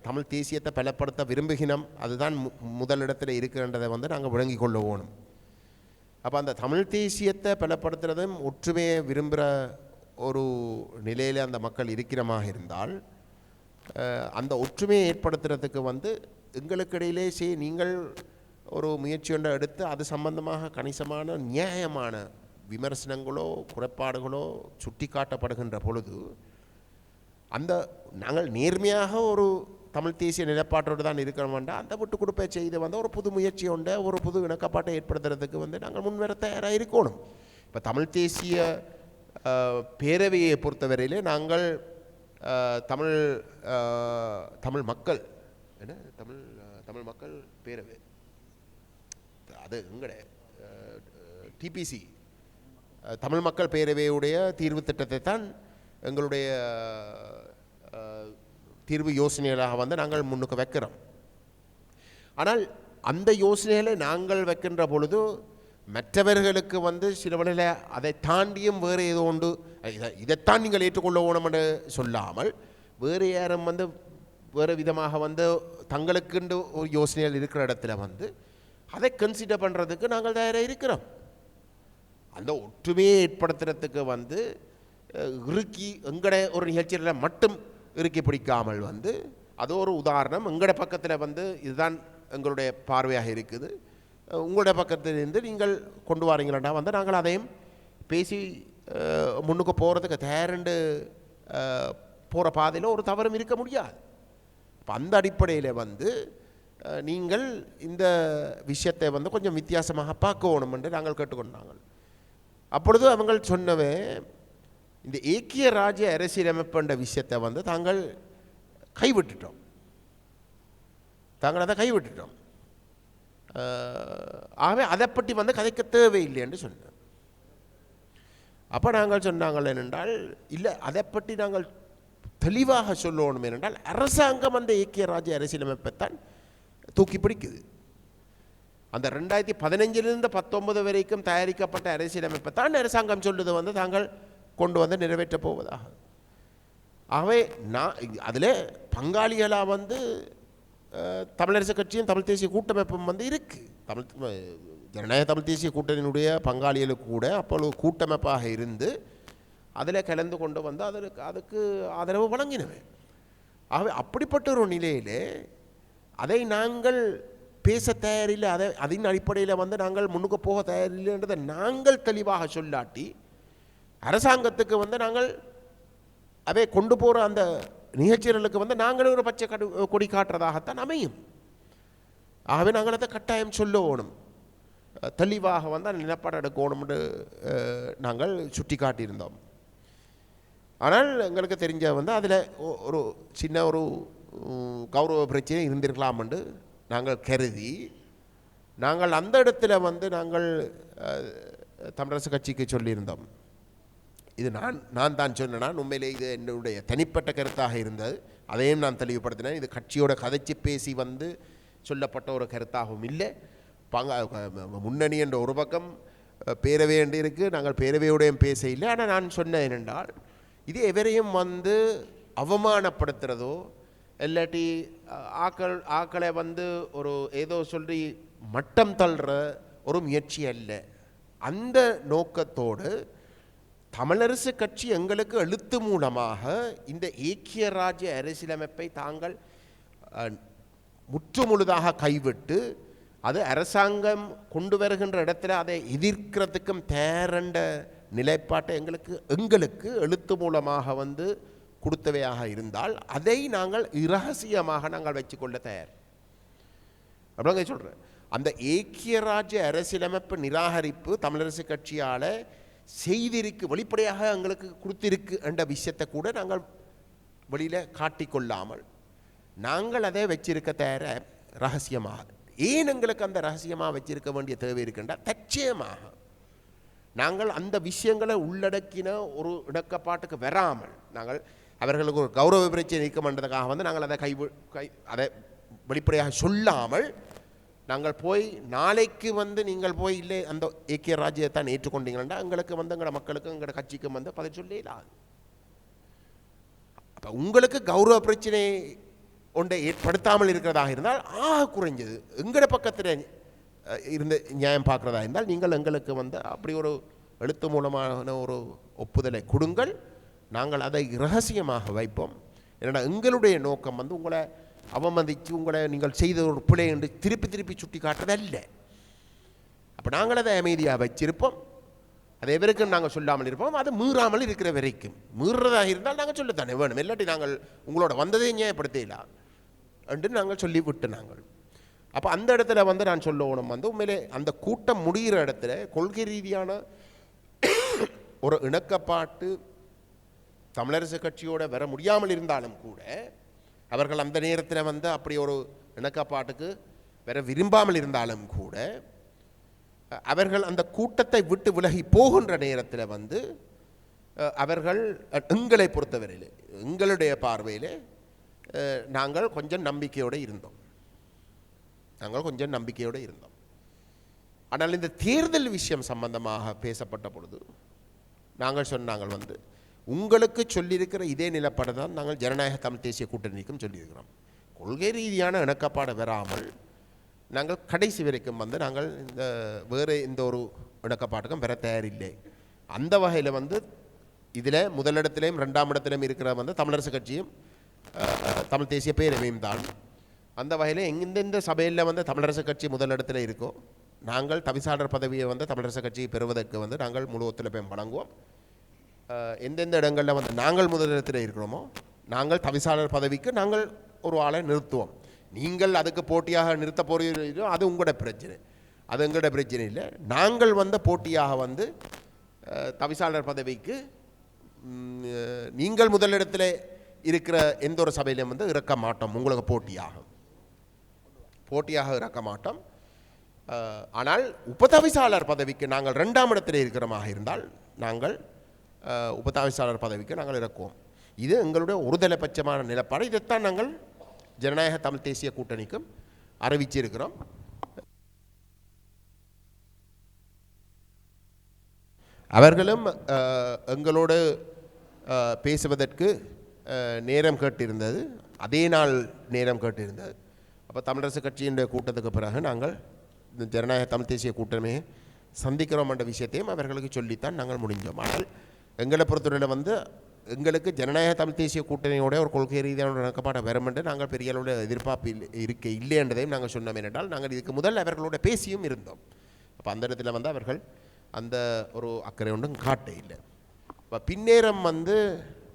தமிழ் தேசியத்தை பலப்படுத்த விரும்புகினோம், அதுதான் முதலிடத்தில் இருக்கின்றதை வந்து நாங்கள் விளங்கி கொள்ள வேணும். அப்போ அந்த தமிழ் தேசியத்தை பலப்படுத்துறதும் ஒற்றுமையை விரும்புகிற ஒரு நிலையில் அந்த மக்கள் இருக்கிறமாக இருந்தால் அந்த ஒற்றுமையை ஏற்படுத்துறதுக்கு வந்து எங்களுக்கு இடையிலே நீங்கள் ஒரு முயற்சி ஒன்றை எடுத்து அது சம்பந்தமாக கணிசமான நியாயமான விமர்சனங்களோ குறைபாடுகளோ சுட்டி காட்டப்படுகின்ற பொழுது அந்த நாங்கள் நேர்மையாக ஒரு தமிழ் தேசிய நிலப்பாட்டோடு தான் இருக்கிறோம்டா அந்த விட்டு கொடுப்பை செய்து வந்து ஒரு புது முயற்சி உண்டு, ஒரு புது இணக்கப்பாட்டை ஏற்படுத்துறதுக்கு வந்து நாங்கள் முன்வர தயாராக இருக்கணும். இப்போ தமிழ் தேசிய பேரவையை பொறுத்தவரையிலே நாங்கள் தமிழ் மக்கள் என்ன தமிழ் மக்கள் பேரவை அது எங்கட டிபிசி தமிழ் மக்கள் பேரவையுடைய தீர்வு திட்டத்தை தான் எங்களுடைய தீர்வு யோசனைகளாக வந்து நாங்கள் முன்னுக்கு வைக்கிறோம். ஆனால் அந்த யோசனைகளை நாங்கள் வைக்கின்ற பொழுது மற்றவர்களுக்கு வந்து சில வழியில் அதை தாண்டியும் வேறு ஏதோ ஒன்று இதைத்தான் நீங்கள் ஏற்றுக்கொள்ள வேணும் என்று சொல்லாமல் வேறு யாரும் வந்து வேறு விதமாக வந்து தங்களுக்குண்டு ஒரு யோசனைகள் இருக்கிற இடத்துல வந்து அதை கன்சிடர் பண்ணுறதுக்கு நாங்கள் தயாராக இருக்கிறோம். அந்த ஒற்றுமையை ஏற்படுத்துறதுக்கு வந்து இறுக்கி எங்கட ஒரு நிகழ்ச்சியில் மட்டும் இறுக்கி பிடிக்காமல் வந்து அது ஒரு உதாரணம். எங்கட பக்கத்தில் வந்து இதுதான் எங்களுடைய பார்வையாக இருக்குது, உங்களுடைய பக்கத்திலிருந்து நீங்கள் கொண்டு வரீங்களா வந்து நாங்கள் அதையும் பேசி முன்னுக்கு போகிறதுக்கு தயாரிண்டு போகிற பாதையில் ஒரு தவறும் இருக்க முடியாது. இப்போ அந்த அடிப்படையில் வந்து நீங்கள் இந்த விஷயத்தை வந்து கொஞ்சம் வித்தியாசமாக பார்க்கணும் என்று நாங்கள் கேட்டுக்கொண்டாங்க. அப்பொழுது அவங்க சொன்னவே இந்த ஏக்கிய ராஜ்ய அரசியலமைப்புன்ற விஷயத்தை வந்து தாங்கள் கைவிட்டுட்டோம், தாங்கள் அதை கைவிட்டுட்டோம். ஆகவே அதை பற்றி வந்து கதைக்க தேவையில்லை என்று சொன்னோம். அப்போ நாங்கள் சொன்னாங்கள் என்னென்றால் இல்லை அதை பற்றி நாங்கள் தெளிவாக சொல்லணும் என்றால் அரசாங்கம் அந்த ஏக்கிய ராஜ்ய அரசியலமைப்பைத்தான் தூக்கி பிடிக்குது. அந்த 2015 19 வரைக்கும் தயாரிக்கப்பட்ட அரசியலமைப்பை தான் அரசாங்கம் சொல்லுது வந்து தாங்கள் கொண்டு வந்து நிறைவேற்றப் போவதாக. ஆகவே நான் அதில் பங்காளிகளாக வந்து தமிழரசு கட்சியும் தமிழ் தேசிய கூட்டமைப்பும் வந்து இருக்குது. ஜனநாயக தமிழ் தேசிய கூட்டணியினுடைய பங்காளிகளுக்கு கூட அப்பொழுது கூட்டமைப்பாக இருந்து அதில் கலந்து கொண்டு வந்து அதுக்கு ஆதரவு வழங்கினவை. ஆகவே அப்படிப்பட்ட ஒரு நிலையில் அதை நாங்கள் பேச தயாரில்லை, அதன் அடிப்படையில் வந்து நாங்கள் முன்னுக்கு போக தயாரில்லைன்றதை நாங்கள் தெளிவாக சொல்லாட்டி அரசாங்கத்துக்கு வந்து நாங்கள் அவை கொண்டு போகிற அந்த நிகழ்ச்சிகளுக்கு வந்து நாங்களும் ஒரு பச்சை கொடி காட்டுறதாகத்தான் அமையும். ஆகவே நாங்கள் அதை கட்டாயம் சொல்லணும், தெளிவாக வந்து அந்த நிலப்பாடு எடுக்கணும்னு நாங்கள் சுட்டி காட்டியிருந்தோம். ஆனால் எங்களுக்கு தெரிஞ்ச வந்து அதில் ஒரு சின்ன ஒரு கௌரவ பிரச்சனை இருந்திருக்கலாம் என்று நாங்கள் கருதி நாங்கள் அந்த இடத்துல வந்து நாங்கள் தமிழரசு கட்சிக்கு சொல்லியிருந்தோம். இது நான் தான் சொன்னேன், உண்மையிலே இது என்னுடைய தனிப்பட்ட கருத்தாக இருந்தது. அதையும் நான் தெளிவுபடுத்தினேன். இது கட்சியோட கதைச்சி பேசி வந்து சொல்லப்பட்ட ஒரு கருத்தாகவும் இல்லை. முன்னணி என்ற ஒரு பக்கம் பேரவை என்று இருக்குது, நாங்கள் பேரவையோடையும் பேச இல்லை. ஆனால் நான் சொன்னேன் என்னென்றால், இது எவரையும் வந்து அவமானப்படுத்துகிறதோ இல்லாட்டி ஆக்களை வந்து ஒரு ஏதோ சொல்லி மட்டம் தள்ளுற ஒரு முயற்சி அல்ல. அந்த நோக்கத்தோடு தமிழரசு கட்சி எங்களுக்கு எழுத்து மூலமாக இந்த ஏக்கிய ராஜ்ய அரசியலமைப்பை தாங்கள் முற்றுமுழுதாக கைவிட்டு அது அரசாங்கம் கொண்டு வருகின்ற இடத்துல அதை எதிர்க்கிறதுக்கும் தேரண்ட நிலைப்பாட்டை எங்களுக்கு எழுத்து மூலமாக வந்து கொடுத்தவையாக இருந்தால் அதை நாங்கள் இரகசியமாக நாங்கள் வச்சுக்கொள்ள தயார். அப்படிங்க சொல்கிறேன். அந்த ஏக்கிய ராஜ்ய அரசியலமைப்பு நிராகரிப்பு தமிழரசு கட்சியால் செய்திருக்கு, வெளிப்படையாக எங்களுக்கு கொடுத்திருக்கு என்ற விஷயத்தை கூட நாங்கள் வெளியில் காட்டிக்கொள்ளாமல் நாங்கள் அதை வச்சிருக்க தயார ரகசியமாக. ஏன் எங்களுக்கு அந்த ரகசியமாக வச்சிருக்க வேண்டிய தேவை இருக்குன்றா, தச்சயமாக நாங்கள் அந்த விஷயங்களை உள்ளடக்கின ஒரு இணக்கப்பாட்டுக்கு வராமல் நாங்கள் அவர்களுக்கு ஒரு கௌரவ பிரச்சனை நீக்கமன்றதுக்காக வந்து நாங்கள் அதை அதை வெளிப்படையாக சொல்லாமல் நாங்கள் போய் நாளைக்கு வந்து நீங்கள் போய் இல்லை அந்த ஏக்கிய ராஜ்யத்தை ஏற்றுக்கொண்டீங்கன்னா எங்களுக்கு வந்து எங்களோட மக்களுக்கும் எங்களோட கட்சிக்கும் வந்து பதில் சொல்லலாது. அப்போ உங்களுக்கு கௌரவ பிரச்சனை ஒன்றை ஏற்படுத்தாமல் இருக்கிறதாக இருந்தால் குறைஞ்சது எங்களோட பக்கத்தில் இருந்து நியாயம் பார்க்குறதா இருந்தால் நீங்கள் எங்களுக்கு வந்து அப்படி ஒரு எழுத்து மூலமான ஒரு ஒப்புதலை கொடுங்கள், நாங்கள் அதை இரகசியமாக வைப்போம். ஏன்னா எங்களுடைய நோக்கம் வந்து உங்களை அவமதித்து உங்களை நீங்கள் செய்த ஒரு பிழை என்று திருப்பி சுட்டி காட்டுறதல்ல. அப்போ நாங்கள் அதை அமைதியாக வச்சிருப்போம், அதை எவருக்கும் நாங்கள் சொல்லாமல் இருப்போம். அது மீறாமல் இருக்கிற வரைக்கும், மீறுறதாக இருந்தால் நாங்கள் சொல்லத்தானே வேணும், இல்லாட்டி நாங்கள் உங்களோட வந்ததே நியாயப்படுத்தலாம் என்று நாங்கள் சொல்லி விட்டு நாங்கள். அப்போ அந்த இடத்துல வந்து நான் சொல்லணும் வந்து உண்மையிலே அந்த கூட்டம் முடிகிற இடத்துல கொள்கை ரீதியான ஒரு இணக்கப்பாட்டு தமிழரசு கட்சியோட வர முடியாமல் இருந்தாலும் கூட அவர்கள் அந்த நேரத்தில் வந்து அப்படி ஒரு இணக்கப்பாட்டுக்கு வர விரும்பாமல் இருந்தாலும் கூட அவர்கள் அந்த கூட்டத்தை விட்டு விலகி போகின்ற நேரத்தில் வந்து அவர்கள் எங்களை பொறுத்தவரையில் எங்களுடைய பார்வையில் நாங்கள் கொஞ்சம் நம்பிக்கையோடு இருந்தோம். ஆனால் இந்த தேர்தல் விஷயம் சம்பந்தமாக பேசப்பட்ட பொழுது நாங்கள் சொன்னாங்கள் வந்து உங்களுக்கு சொல்லியிருக்கிற இதே நிலப்பாடு தான் நாங்கள் ஜனநாயக தமிழ் தேசிய கூட்டணிக்கும் சொல்லியிருக்கிறோம். கொள்கை ரீதியான இணக்கப்பாடு வராமல் நாங்கள் கடைசி வரைக்கும் வந்து நாங்கள் இந்த வேறு எந்த ஒரு இணக்கப்பாட்டுக்கும் பெற தயாரில்லை. அந்த வகையில் வந்து இதில் முதலிடத்திலையும் 2ஆம் இடத்திலையும் இருக்கிற வந்து தமிழரசு கட்சியும் தமிழ் தேசிய பேரவையும் தான். அந்த வகையில் எந்தெந்த சபையில் வந்து தமிழரசு கட்சி முதலிடத்தில் இருக்கோ நாங்கள் தவிசாளர் பதவியை வந்து தமிழரசு கட்சியை பெறுவதற்கு வந்து நாங்கள் முழு ஒத்துழைப்பையும் வழங்குவோம். எந்தெந்த இடங்களில் வந்து நாங்கள் முதலிடத்தில் இருக்கிறோமோ நாங்கள் தவிசாளர் பதவிக்கு நாங்கள் ஒரு ஆளை நிறுத்துவோம். நீங்கள் அதுக்கு போட்டியாக நிறுத்த போகிறீர்களோ அது உங்களோட பிரச்சனை, அது எங்களோட பிரச்சனை இல்லை. நாங்கள் வந்து போட்டியாக வந்து தவிசாளர் பதவிக்கு நீங்கள் முதலிடத்தில் இருக்கிற எந்த ஒரு சபையிலையும் வந்து இறக்க மாட்டோம், உங்களுக்கு போட்டியாக இறக்க மாட்டோம். ஆனால் உபதவிசாளர் பதவிக்கு நாங்கள் 2ஆம் இடத்தில் இருக்கிறமாக இருந்தால் நாங்கள் உபதவிசாளர் பதவிக்கு நாங்கள் இறக்குவோம். இது எங்களுடைய ஒருதலைபட்சமான நிலப்பாடு. இதைத்தான் நாங்கள் ஜனநாயக தமிழ் தேசிய கூட்டணிக்கும் அறிவிச்சிருக்கிறோம். அவர்களும் எங்களோடு பேசுவதற்கு நேரம் கேட்டிருந்தது, அதே நாள் நேரம் கேட்டிருந்தது. அப்போ தமிழரசு கட்சியினுடைய கூட்டத்துக்கு பிறகு நாங்கள் இந்த ஜனநாயக தமிழ் தேசிய கூட்டமையை சந்திக்கிறோம் என்ற விஷயத்தையும் அவர்களுக்கு சொல்லித்தான் நாங்கள் முடிஞ்சோம். ஆனால் எங்களை பொறுத்தவரையில் வந்து எங்களுக்கு ஜனநாயக தமிழ் தேசிய கூட்டணியோட ஒரு கொள்கை ரீதியான இணக்கப்பாடு வரும் என்று நாங்கள் பெரிய அளவில் எதிர்பார்ப்பு இல்லை என்றதையும் நாங்கள் சொன்னோம். என்றால் நாங்கள் இதுக்கு முதல் அவர்களோட பேசியும் இருந்தோம். அப்போ அந்த இடத்துல வந்து அவர்கள் அந்த ஒரு அக்கறை ஒன்றும் காட்ட இல்லை. இப்போ பின்னேரம் வந்து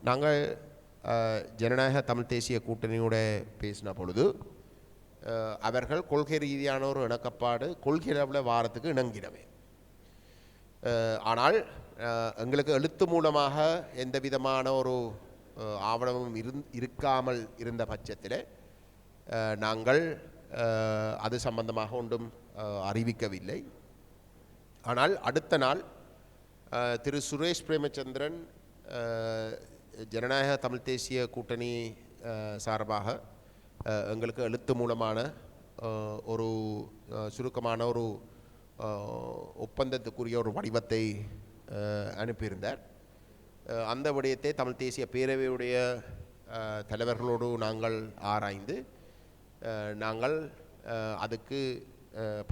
நாங்கள் ஜனநாயக தமிழ் தேசிய கூட்டணியோட பேசின பொழுது அவர்கள் கொள்கை ரீதியான ஒரு இணக்கப்பாடு கொள்கை அளவில் வாரத்துக்கு இணங்கினவே. ஆனால் எங்களுக்கு எழுத்து மூலமாக எந்த விதமான ஒரு ஆவணமும் இருக்காமல் இருந்த பட்சத்தில் நாங்கள் அது சம்பந்தமாக ஒன்றும் அறிவிக்கவில்லை. ஆனால் அடுத்த நாள் திரு சுரேஷ் பிரேமச்சந்திரன் ஜனநாயக தமிழ் தேசிய கூட்டணி சார்பாக எங்களுக்கு எழுத்து மூலமான ஒரு சுருக்கமான ஒரு ஒப்பந்தத்துக்குரிய ஒரு வடிவத்தை அனுப்பியிருந்தார். அந்த விடயத்தை தமிழ் தேசிய பேரவையுடைய தலைவர்களோடு நாங்கள் ஆராய்ந்து நாங்கள் அதுக்கு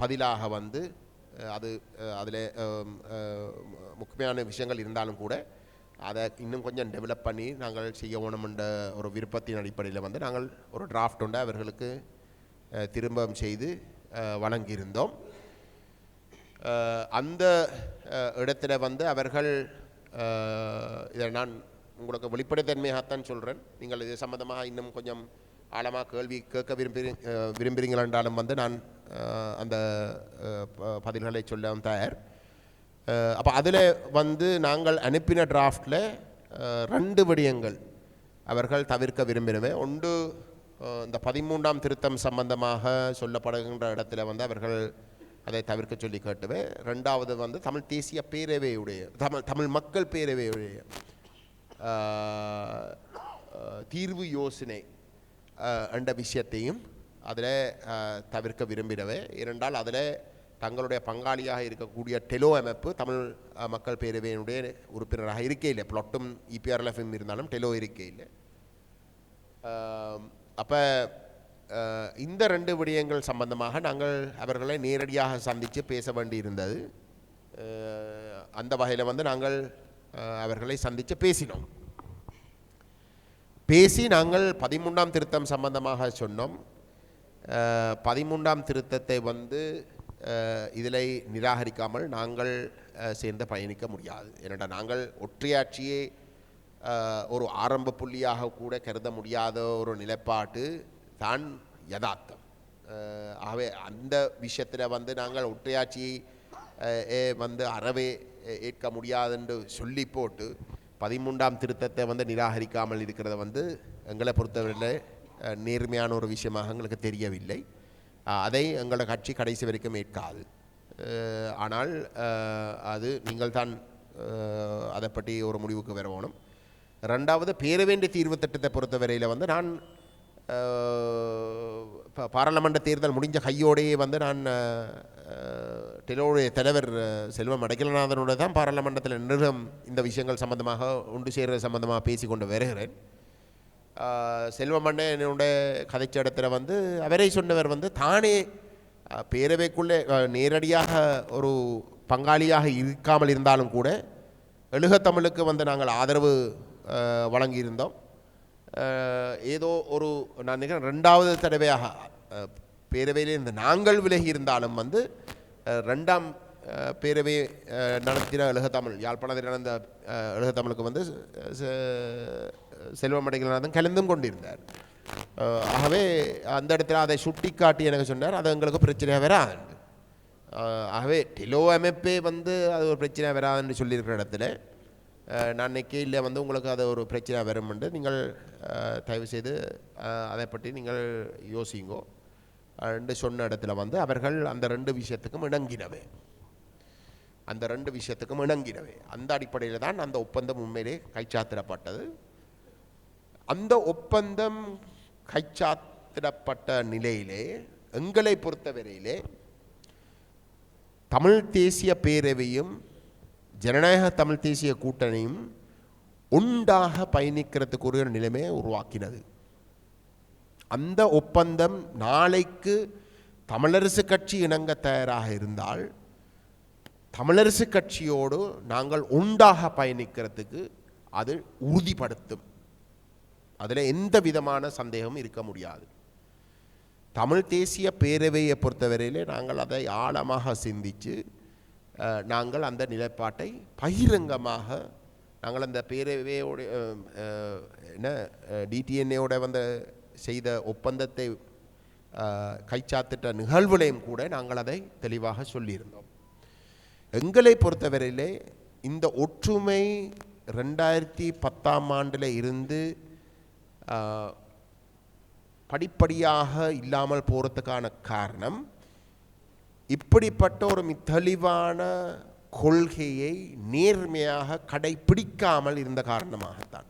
பதிலாக வந்து அதில் முக்கியமான விஷயங்கள் இருந்தாலும் கூட அதை இன்னும் கொஞ்சம் டெவலப் பண்ணி நாங்கள் செய்ய வேணுமென்ற ஒரு விருப்பத்தின் அடிப்படையில் வந்து நாங்கள் ஒரு டிராஃப்ட் ஒன்றை அவர்களுக்கு திரும்ப செய்து வழங்கியிருந்தோம். அந்த இடத்துல வந்து அவர்கள் இதை நான் உங்களுக்கு வெளிப்படைத்தன்மையாகத்தான் சொல்கிறேன். நீங்கள் இது சம்மந்தமாக இன்னும் கொஞ்சம் ஆழமாக கேள்வி கேட்க விரும்புகிறீங்களான்றாலும் வந்து நான் அந்த பதில்களை சொல்ல தயார். அப்போ அதில் வந்து நாங்கள் அனுப்பின டிராஃப்டில் 2 விடயங்கள் அவர்கள் தவிர்க்க விரும்பினவே. ஒன்று, இந்த 13ஆம் திருத்தம் சம்பந்தமாக சொல்லப்படுகின்ற இடத்துல வந்து அவர்கள் அதை தவிர்க்க சொல்லி கேட்டுவே. 2வது வந்து தமிழ் தேசிய பேரவையுடைய தமிழ் மக்கள் பேரவையுடைய தீர்வு யோசனை என்ற விஷயத்தையும் அதில் தவிர்க்க விரும்பினவே. இரண்டால் அதில் தங்களுடைய பங்காளியாக இருக்கக்கூடிய டெலோ அமைப்பு தமிழ் மக்கள் பேரவையினுடைய உறுப்பினராக இருக்கே இல்லை. பிளாட்டும் இபிஆர்எல்எஃப்எம் இருந்தாலும் டெலோ இருக்கே இல்லை. அப்போ இந்த 2 விடயங்கள் சம்பந்தமாக நாங்கள் அவர்களை நேரடியாக சந்தித்து பேச வேண்டியிருந்தது. அந்த வகையில் வந்து நாங்கள் அவர்களை சந்தித்து பேசினோம். பேசி நாங்கள் 13ஆம் திருத்தம் சம்பந்தமாக சொன்னோம். 13ஆம் திருத்தத்தை வந்து இதில் நிராகரிக்காமல் நாங்கள் சேர்ந்து பயணிக்க முடியாது. ஏனென்றால் நாங்கள் ஒற்றையாட்சியை ஒரு ஆரம்ப புள்ளியாக கூட கருத முடியாத ஒரு நிலைப்பாட்டு தான் யதார்த்தம். ஆகவே அந்த விஷயத்தில் வந்து நாங்கள் ஒற்றையாட்சியை வந்து அறவே ஏற்க முடியாதுன்னு சொல்லி போட்டு 13ஆம் திருத்தத்தை வந்து நிராகரிக்காமல் இருக்கிறத வந்து எங்களை பொறுத்தவரையில் நேர்மையான ஒரு விஷயமாக எங்களுக்கு தெரியவில்லை. அதை எங்களோட கட்சி கடைசி வரைக்கும் ஏற்காது. ஆனால் அது நீங்கள் தான் அதை பற்றி ஒரு முடிவுக்கு வரணும். 2வது, பேரவேண்டிய தீர்வு திட்டத்தை பொறுத்தவரையில் வந்து நான் பாராளுமன்ற தேர்தல் முடிஞ்ச கையோடையே வந்து நான் டெலோடைய தலைவர் செல்வம் அடைக்கலநாதனோட தான் பாராளுமன்றத்தில் நிறுவனம் இந்த விஷயங்கள் சம்பந்தமாக ஒன்று சேர்கிற சம்பந்தமாக பேசி கொண்டு வருகிறேன். செல்வமண்ணே என்னுடைய கதைச்ச இடத்துல வந்து அவரை சொன்னவர் வந்து தானே பேரவைக்குள்ளே நேரடியாக ஒரு பங்காளியாக இருக்காமல் இருந்தாலும் கூட எழுகத்தமிழுக்கு வந்து நாங்கள் ஆதரவு வழங்கியிருந்தோம். ஏதோ ஒரு நான் நினைக்கிறேன் 2வது தடவையாக பேரவையிலிருந்து நாங்கள் விலகி இருந்தாலும் வந்து 2ஆம் பேரவை நடத்தின எழுகத்தமிழ் யாழ்ப்பாணத்தில் நடந்த எழுகத்தமிழுக்கு வந்து செல்வம் அடைக்கலநாதன் கலந்தும் கொண்டிருந்தார். ஆகவே அந்த இடத்துல அதை சுட்டி காட்டி எனக்கு சொன்னார், அது எங்களுக்கு பிரச்சனையாக வராது. ஆகவே டெலோ அமைப்பே வந்து அது ஒரு பிரச்சனையாக வராதுன்னு சொல்லியிருக்கிற இடத்துல நான் நினைக்க இல்லை வந்து உங்களுக்கு அது ஒரு பிரச்சனையாக வரும்ண்டு நீங்கள் தயவுசெய்து அதை பற்றி நீங்கள் யோசிங்கோ என்று சொன்ன இடத்துல வந்து அவர்கள் அந்த 2 விஷயத்துக்கும் இணங்கினவே. அந்த அடிப்படையில் தான் அந்த ஒப்பந்தம் உண்மையிலே கைச்சாத்திடப்பட்டது. அந்த ஒப்பந்தம் கைச்சாத்திடப்பட்ட நிலையிலே எங்களை பொறுத்தவரையிலே தமிழ் தேசிய பேரவையும் ஜனநாயக தமிழ் தேசிய கூட்டணியும் உண்டாக பயணிக்கிறதுக்கு ஒரு நிலைமையை உருவாக்கினது. அந்த ஒப்பந்தம் நாளைக்கு தமிழரசு கட்சி இணங்க தயாராக இருந்தால் தமிழரசு கட்சியோடு நாங்கள் உண்டாக பயணிக்கிறதுக்கு அது உறுதிப்படுத்தும். அதில் எந்த விதமான சந்தேகமும் இருக்க முடியாது. தமிழ் தேசிய பேரவையை பொறுத்தவரையிலே நாங்கள் அதை ஆழமாக சிந்தித்து நாங்கள் அந்த நிலைப்பாட்டை பகிரங்கமாக நாங்கள் அந்த பேரவையோட என்ன டிடிஎன்ஏயோட வந்து செய்த ஒப்பந்தத்தை கைச்சாத்திட்ட நிகழ்வுலையும் கூட நாங்கள் அதை தெளிவாக சொல்லியிருந்தோம். எங்களை பொறுத்தவரையிலே இந்த ஒற்றுமை 2010ஆம் ஆண்டில் இருந்து படிப்படியாக இல்லாமல் போகிறதுக்கான காரணம் இப்படிப்பட்ட ஒரு தெளிவான கொள்கையை நேர்மையாக கடைபிடிக்காமல் இருந்த காரணமாகத்தான்.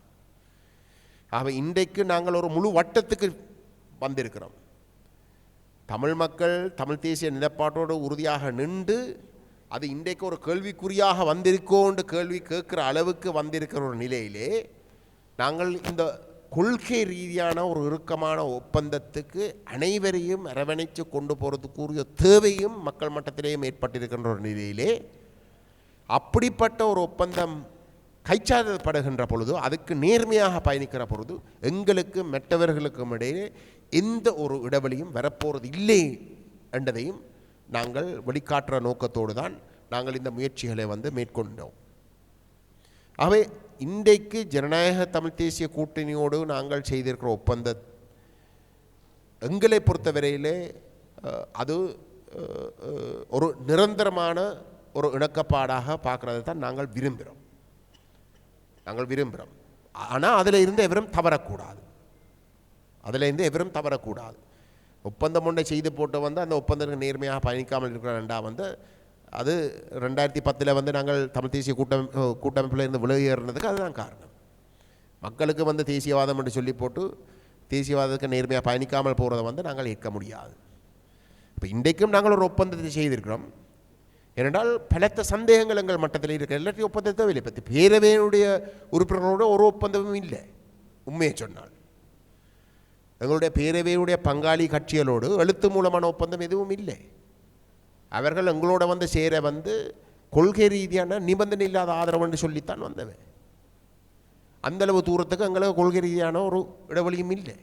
ஆக இன்றைக்கு நாங்கள் ஒரு முழு வட்டத்துக்கு வந்திருக்கிறோம். தமிழ் மக்கள் தமிழ் தேசிய நிலைப்பாட்டோடு உறுதியாக நின்று அது இன்றைக்கு ஒரு கேள்விக்குறியாக வந்திருக்கோண்டு கேள்வி கேட்குற அளவுக்கு வந்திருக்கிற ஒரு நிலையிலே நாங்கள் இந்த கொள்கை ரீதியான ஒரு இறுக்கமான ஒப்பந்தத்துக்கு அனைவரையும் அரவணைச்சு கொண்டு போகிறதுக்குரிய தேவையும் மக்கள் மட்டத்திலேயும் ஏற்பட்டிருக்கின்ற ஒரு நிலையிலே அப்படிப்பட்ட ஒரு ஒப்பந்தம் கைச்சாதப்படுகின்ற பொழுது அதுக்கு நேர்மையாக பயணிக்கிற பொழுது எங்களுக்கு மற்றவர்களுக்கும் இடையே எந்த ஒரு இடைவெளியும் வரப்போகிறது இல்லை என்றதையும் நாங்கள் வெளிக்காட்டுற நோக்கத்தோடு தான் நாங்கள் இந்த முயற்சிகளை வந்து மேற்கொண்டோம். ஆகவே இன்றைக்கு ஜனநாயக தமிழ் தேசிய கூட்டணியோடு நாங்கள் செய்திருக்கிற ஒப்பந்த எங்களை பொறுத்தவரையிலே அது ஒரு நிரந்தரமான ஒரு இணக்கப்பாடாக பார்க்குறதை தான் நாங்கள் விரும்புகிறோம். ஆனால் அதில் இருந்து எவரும் தவறக்கூடாது. ஒப்பந்தம் ஒன்றை செய்து போட்டு வந்து அந்த ஒப்பந்தத்துக்கு நேர்மையாக பயணிக்காமல் இருக்கிற வந்து அது 2010 வந்து நாங்கள் தமிழ் தேசிய கூட்டமைப்பில் இருந்து விலகிறதுக்கு அதுதான் காரணம். மக்களுக்கு வந்து தேசியவாதம் என்று சொல்லி போட்டு தேசியவாதத்துக்கு நேர்மையாக பயணிக்காமல் போகிறத வந்து நாங்கள் ஏற்க முடியாது. இப்போ இன்றைக்கும் நாங்கள் ஒரு ஒப்பந்தத்தை செய்திருக்கிறோம். ஏனென்றால் பலத்த சந்தேகங்கள் எங்கள் மட்டத்தில் இருக்கிற எல்லாத்தையும் ஒப்பந்தத்தை இல்லை. பற்றி பேரவையினுடைய உறுப்பினர்களோட ஒரு ஒப்பந்தமும் இல்லை. உண்மையை சொன்னால் எங்களுடைய பேரவையுடைய பங்காளி கட்சிகளோடு எழுத்து மூலமான ஒப்பந்தம் எதுவும் இல்லை. அவர்கள் எங்களோட வந்து சேர வந்து கொள்கை ரீதியான நிபந்தனை இல்லாத ஆதரவுன்னு சொல்லித்தான் வந்தவன். அந்தளவு தூரத்துக்கு எங்களுக்கு கொள்கை ரீதியான ஒரு இடைவெளியும் இல்லை.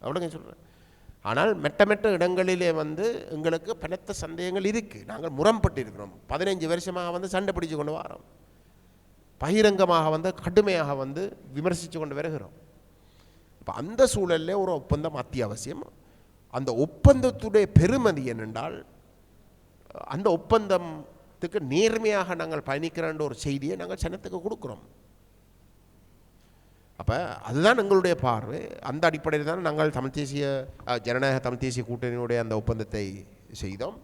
அவ்வளோங்க சொல்கிறேன். ஆனால் மெட்ட இடங்களிலே வந்து எங்களுக்கு பலத்த சந்தேகங்கள் இருக்குது. நாங்கள் முரண்பட்டு இருக்கிறோம். 15 வருஷமாக வந்து சண்டை பிடிச்சு கொண்டு வரோம். பகிரங்கமாக வந்து கடுமையாக வந்து விமர்சித்து கொண்டு வருகிறோம். இப்போ அந்த சூழலில் ஒரு ஒப்பந்தம் அத்தியாவசியம். அந்த ஒப்பந்தத்துடைய பெருமதி என்னென்றால் அந்த ஒப்பந்தத்துக்கு நேர்மையாக நாங்கள் பயணிக்கிறன்ற ஒரு செய்தியை நாங்கள் சனத்துக்கு கொடுக்குறோம். அப்போ அதுதான் எங்களுடைய பார்வை. அந்த அடிப்படையில் தான் நாங்கள் ஜனநாயக தமிழ் தேசிய கூட்டணியினுடைய அந்த ஒப்பந்தத்தை செய்தோம்.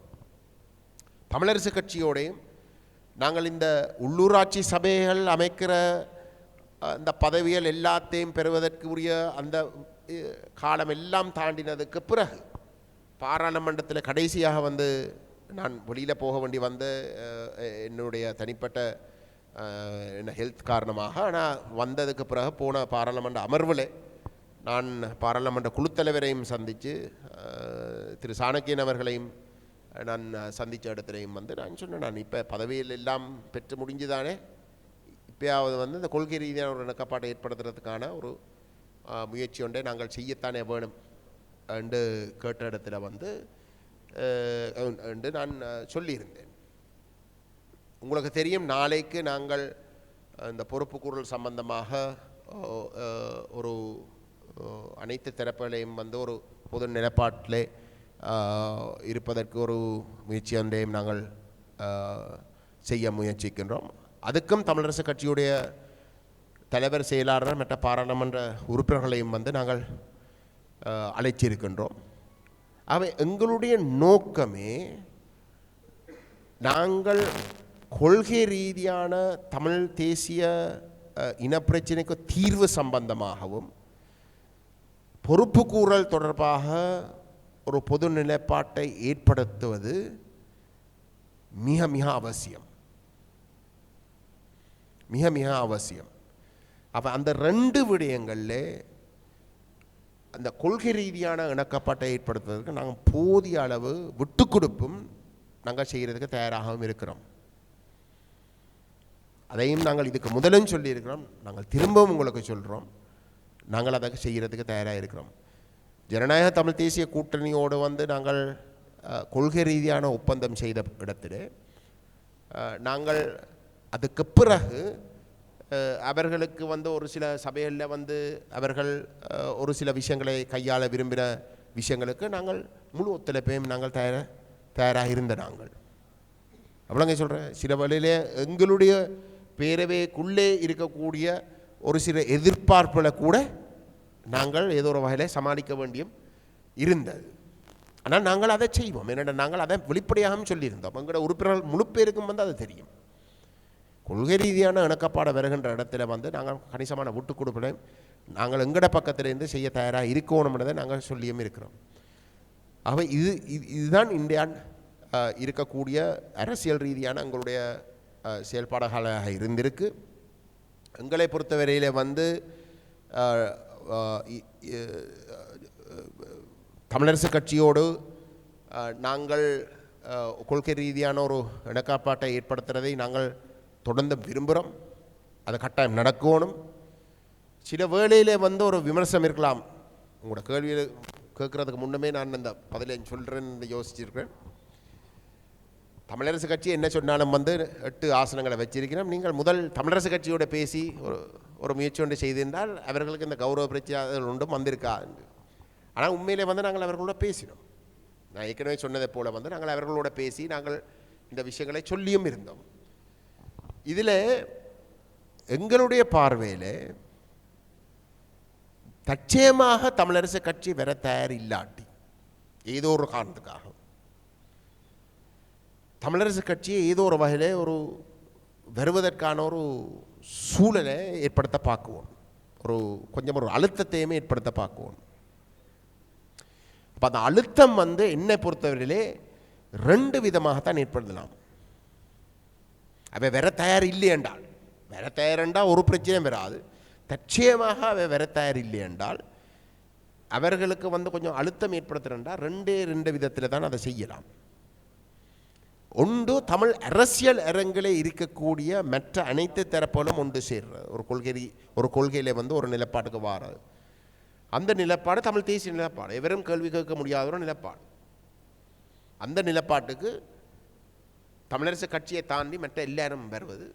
தமிழரசு கட்சியோடையும் நாங்கள் இந்த உள்ளூராட்சி சபைகள் அமைக்கிற அந்த பதவிகள் எல்லாத்தையும் பெறுவதற்கு உரிய அந்த காலம் எல்லாம் தாண்டினதுக்கு பிறகு பாராளுமன்றத்தில் கடைசியாக வந்து நான் வெளியில் போக வேண்டி வந்து என்னுடைய தனிப்பட்ட ஹெல்த் காரணமாக நான் வந்ததுக்கு பிறகு போன பாராளுமன்ற அமர்வில் நான் பாராளுமன்ற குழுத்தலைவரையும் சந்தித்து திரு சாணக்கியன் அவர்களையும் நான் சந்தித்த இடத்துலையும் வந்து நான் சொன்னேன், நான் இப்போ பதவியில் எல்லாம் பெற்று முடிஞ்சுதானே, இப்போயாவது வந்து இந்த கொள்கை ரீதியான ஒரு இணக்கப்பாட்டை ஏற்படுத்துறதுக்கான ஒரு முயற்சி ஒன்றை நாங்கள் செய்யத்தானே வேணும் என்று கேட்ட இடத்துல வந்து என்று நான் சொல்லியிருந்தேன். உங்களுக்கு தெரியும், நாளைக்கு நாங்கள் இந்த பொறுப்புக்கூறல் சம்பந்தமாக ஒரு அனைத்து தரப்புகளையும் வந்து ஒரு பொது நிலைப்பாட்டிலே இருப்பதற்கு ஒரு முயற்சி ஒன்றையும் நாங்கள் செய்ய முயற்சிக்கின்றோம். அதுக்கும் தமிழரசு கட்சியுடைய தலைவர், செயலாளர், மற்ற பாராளுமன்ற உறுப்பினர்களையும் வந்து நாங்கள் அழைச்சிருக்கின்றோம். அவை எங்களுடைய நோக்கமே நாங்கள் கொள்கை ரீதியான தமிழ் தேசிய இனப்பிரச்சனைக்கு தீர்வு சம்பந்தமாகவும் பொறுப்புக்கூறல் தொடர்பாக ஒரு பொது நிலைப்பாட்டை ஏற்படுத்துவது மிக மிக அவசியம், மிக மிக அவசியம். அப்போ அந்த ரெண்டு விடயங்களில் அந்த கொள்கை ரீதியான இணக்கப்பாட்டை ஏற்படுத்துவதற்கு நாங்கள் போதிய அளவு விட்டு கொடுப்பும் நாங்கள் செய்கிறதுக்கு தயாராகவும் இருக்கிறோம். அதையும் நாங்கள் இதுக்கு முதலும் சொல்லியிருக்கிறோம், நாங்கள் திரும்பவும் உங்களுக்கு சொல்கிறோம், நாங்கள் அதை செய்கிறதுக்கு தயாராக இருக்கிறோம். ஜனநாயக தமிழ் தேசிய கூட்டணியோடு வந்து நாங்கள் கொள்கை ரீதியான ஒப்பந்தம் செய்த இடத்துல நாங்கள் அதுக்கு பிறகு அவர்களுக்கு வந்து ஒரு சில சபைகளில் வந்து அவர்கள் ஒரு சில விஷயங்களை கையாள விரும்பின விஷயங்களுக்கு நாங்கள் முழு ஒத்துழைப்பையும் நாங்கள் தயாராக இருந்த நாங்கள் அவ்வளோங்க சொல்கிறேன். சில வழியிலே எங்களுடைய பேரவைக்குள்ளே இருக்கக்கூடிய ஒரு சில எதிர்பார்ப்புகளை கூட நாங்கள் ஏதோ ஒரு வகையில் சமாளிக்க வேண்டியும் இருந்தது. ஆனால் நாங்கள் அதை செய்வோம். என்னென்ன நாங்கள் அதை வெளிப்படையாகவும் சொல்லியிருந்தோம். எங்களோட உறுப்பினர்கள் முழு பேருக்கும் வந்து அது தெரியும். கொள்கை ரீதியான இணக்கப்பாட வருகின்ற இடத்துல வந்து நாங்கள் கணிசமான விட்டு கொடுப்பதை நாங்கள் எங்கட பக்கத்திலேருந்து செய்ய தயாராக இருக்கணும்ன்றதை நாங்கள் சொல்லியும் இருக்கிறோம். ஆகவே இதுதான் இந்தியான் இருக்கக்கூடிய அரசியல் ரீதியான எங்களுடைய செயல்பாடுகளாக இருந்திருக்கு. எங்களை பொறுத்தவரையில் வந்து தமிழரசு கட்சியோடு நாங்கள் கொள்கை ரீதியான ஒரு இணக்கப்பாட்டை ஏற்படுத்துறதை நாங்கள் தொடர்ந்து விரும்புகிறோம். அது கட்டாயம் நடக்கணும். சில வேளையில் வந்து ஒரு விமர்சனம் இருக்கலாம். உங்களோட கேள்வியில் கேட்குறதுக்கு முன்னமே நான் இந்த பதிலை சொல்கிறேன்னு யோசிச்சிருக்கிறேன். தமிழரசு கட்சி என்ன சொன்னாலும் வந்து 8 ஆசனங்களை வச்சிருக்கிறோம். நீங்கள் முதல் தமிழரசு கட்சியோட பேசி ஒரு முயற்சி ஒன்று செய்திருந்தால் அவர்களுக்கு இந்த கௌரவ பிரச்சனை ஒன்றும் வந்திருக்காது. ஆனால் உண்மையிலே வந்து நாங்கள் அவர்களோட பேசினோம். நான் ஏற்கனவே சொன்னதை போல் வந்து நாங்கள் அவர்களோட பேசி நாங்கள் இந்த விஷயங்களை சொல்லியும் இருந்தோம். இதில் எங்களுடைய பார்வையில் தற்சயமாக தமிழரசு கட்சி வர தயார் இல்லாட்டி ஏதோ ஒரு காரணத்துக்காக தமிழரசு கட்சியை ஏதோ ஒரு வகையில் ஒரு வருவதற்கான ஒரு சூழலை ஏற்படுத்த பார்க்குவோம். கொஞ்சம் ஒரு அழுத்தத்தையுமே ஏற்படுத்த பார்க்குவோம். அப்போ அந்த அழுத்தம் வந்து என்னை பொறுத்தவரையிலே 2 விதமாகத்தான் ஏற்படுத்தலாம். அவை வர தயார் இல்லை என்றால், வர தயார் என்றால் ஒரு பிரச்சனையும் வராது. தற்சயமாக அவை வர தயார் இல்லை என்றால் அவர்களுக்கு வந்து கொஞ்சம் அழுத்தம் ஏற்படுத்துகிறா 2 விதத்தில் தான் அதை செய்யலாம். ஒன்று, தமிழ் அரசியல் அரங்கில் இருக்கக்கூடிய மற்ற அனைத்து தரப்புகளும் ஒன்று சேர்ற ஒரு கொள்கையில் வந்து ஒரு நிலப்பாட்டுக்கு வாராது. அந்த நிலப்பாடு தமிழ் தேசிய நிலப்பாடு, எவரும் கேள்வி கேட்க முடியாத ஒரு நிலப்பாடு. அந்த நிலப்பாட்டுக்கு தமிழரசு கட்சியை தாண்டி மற்ற எல்லாரும் வருவது,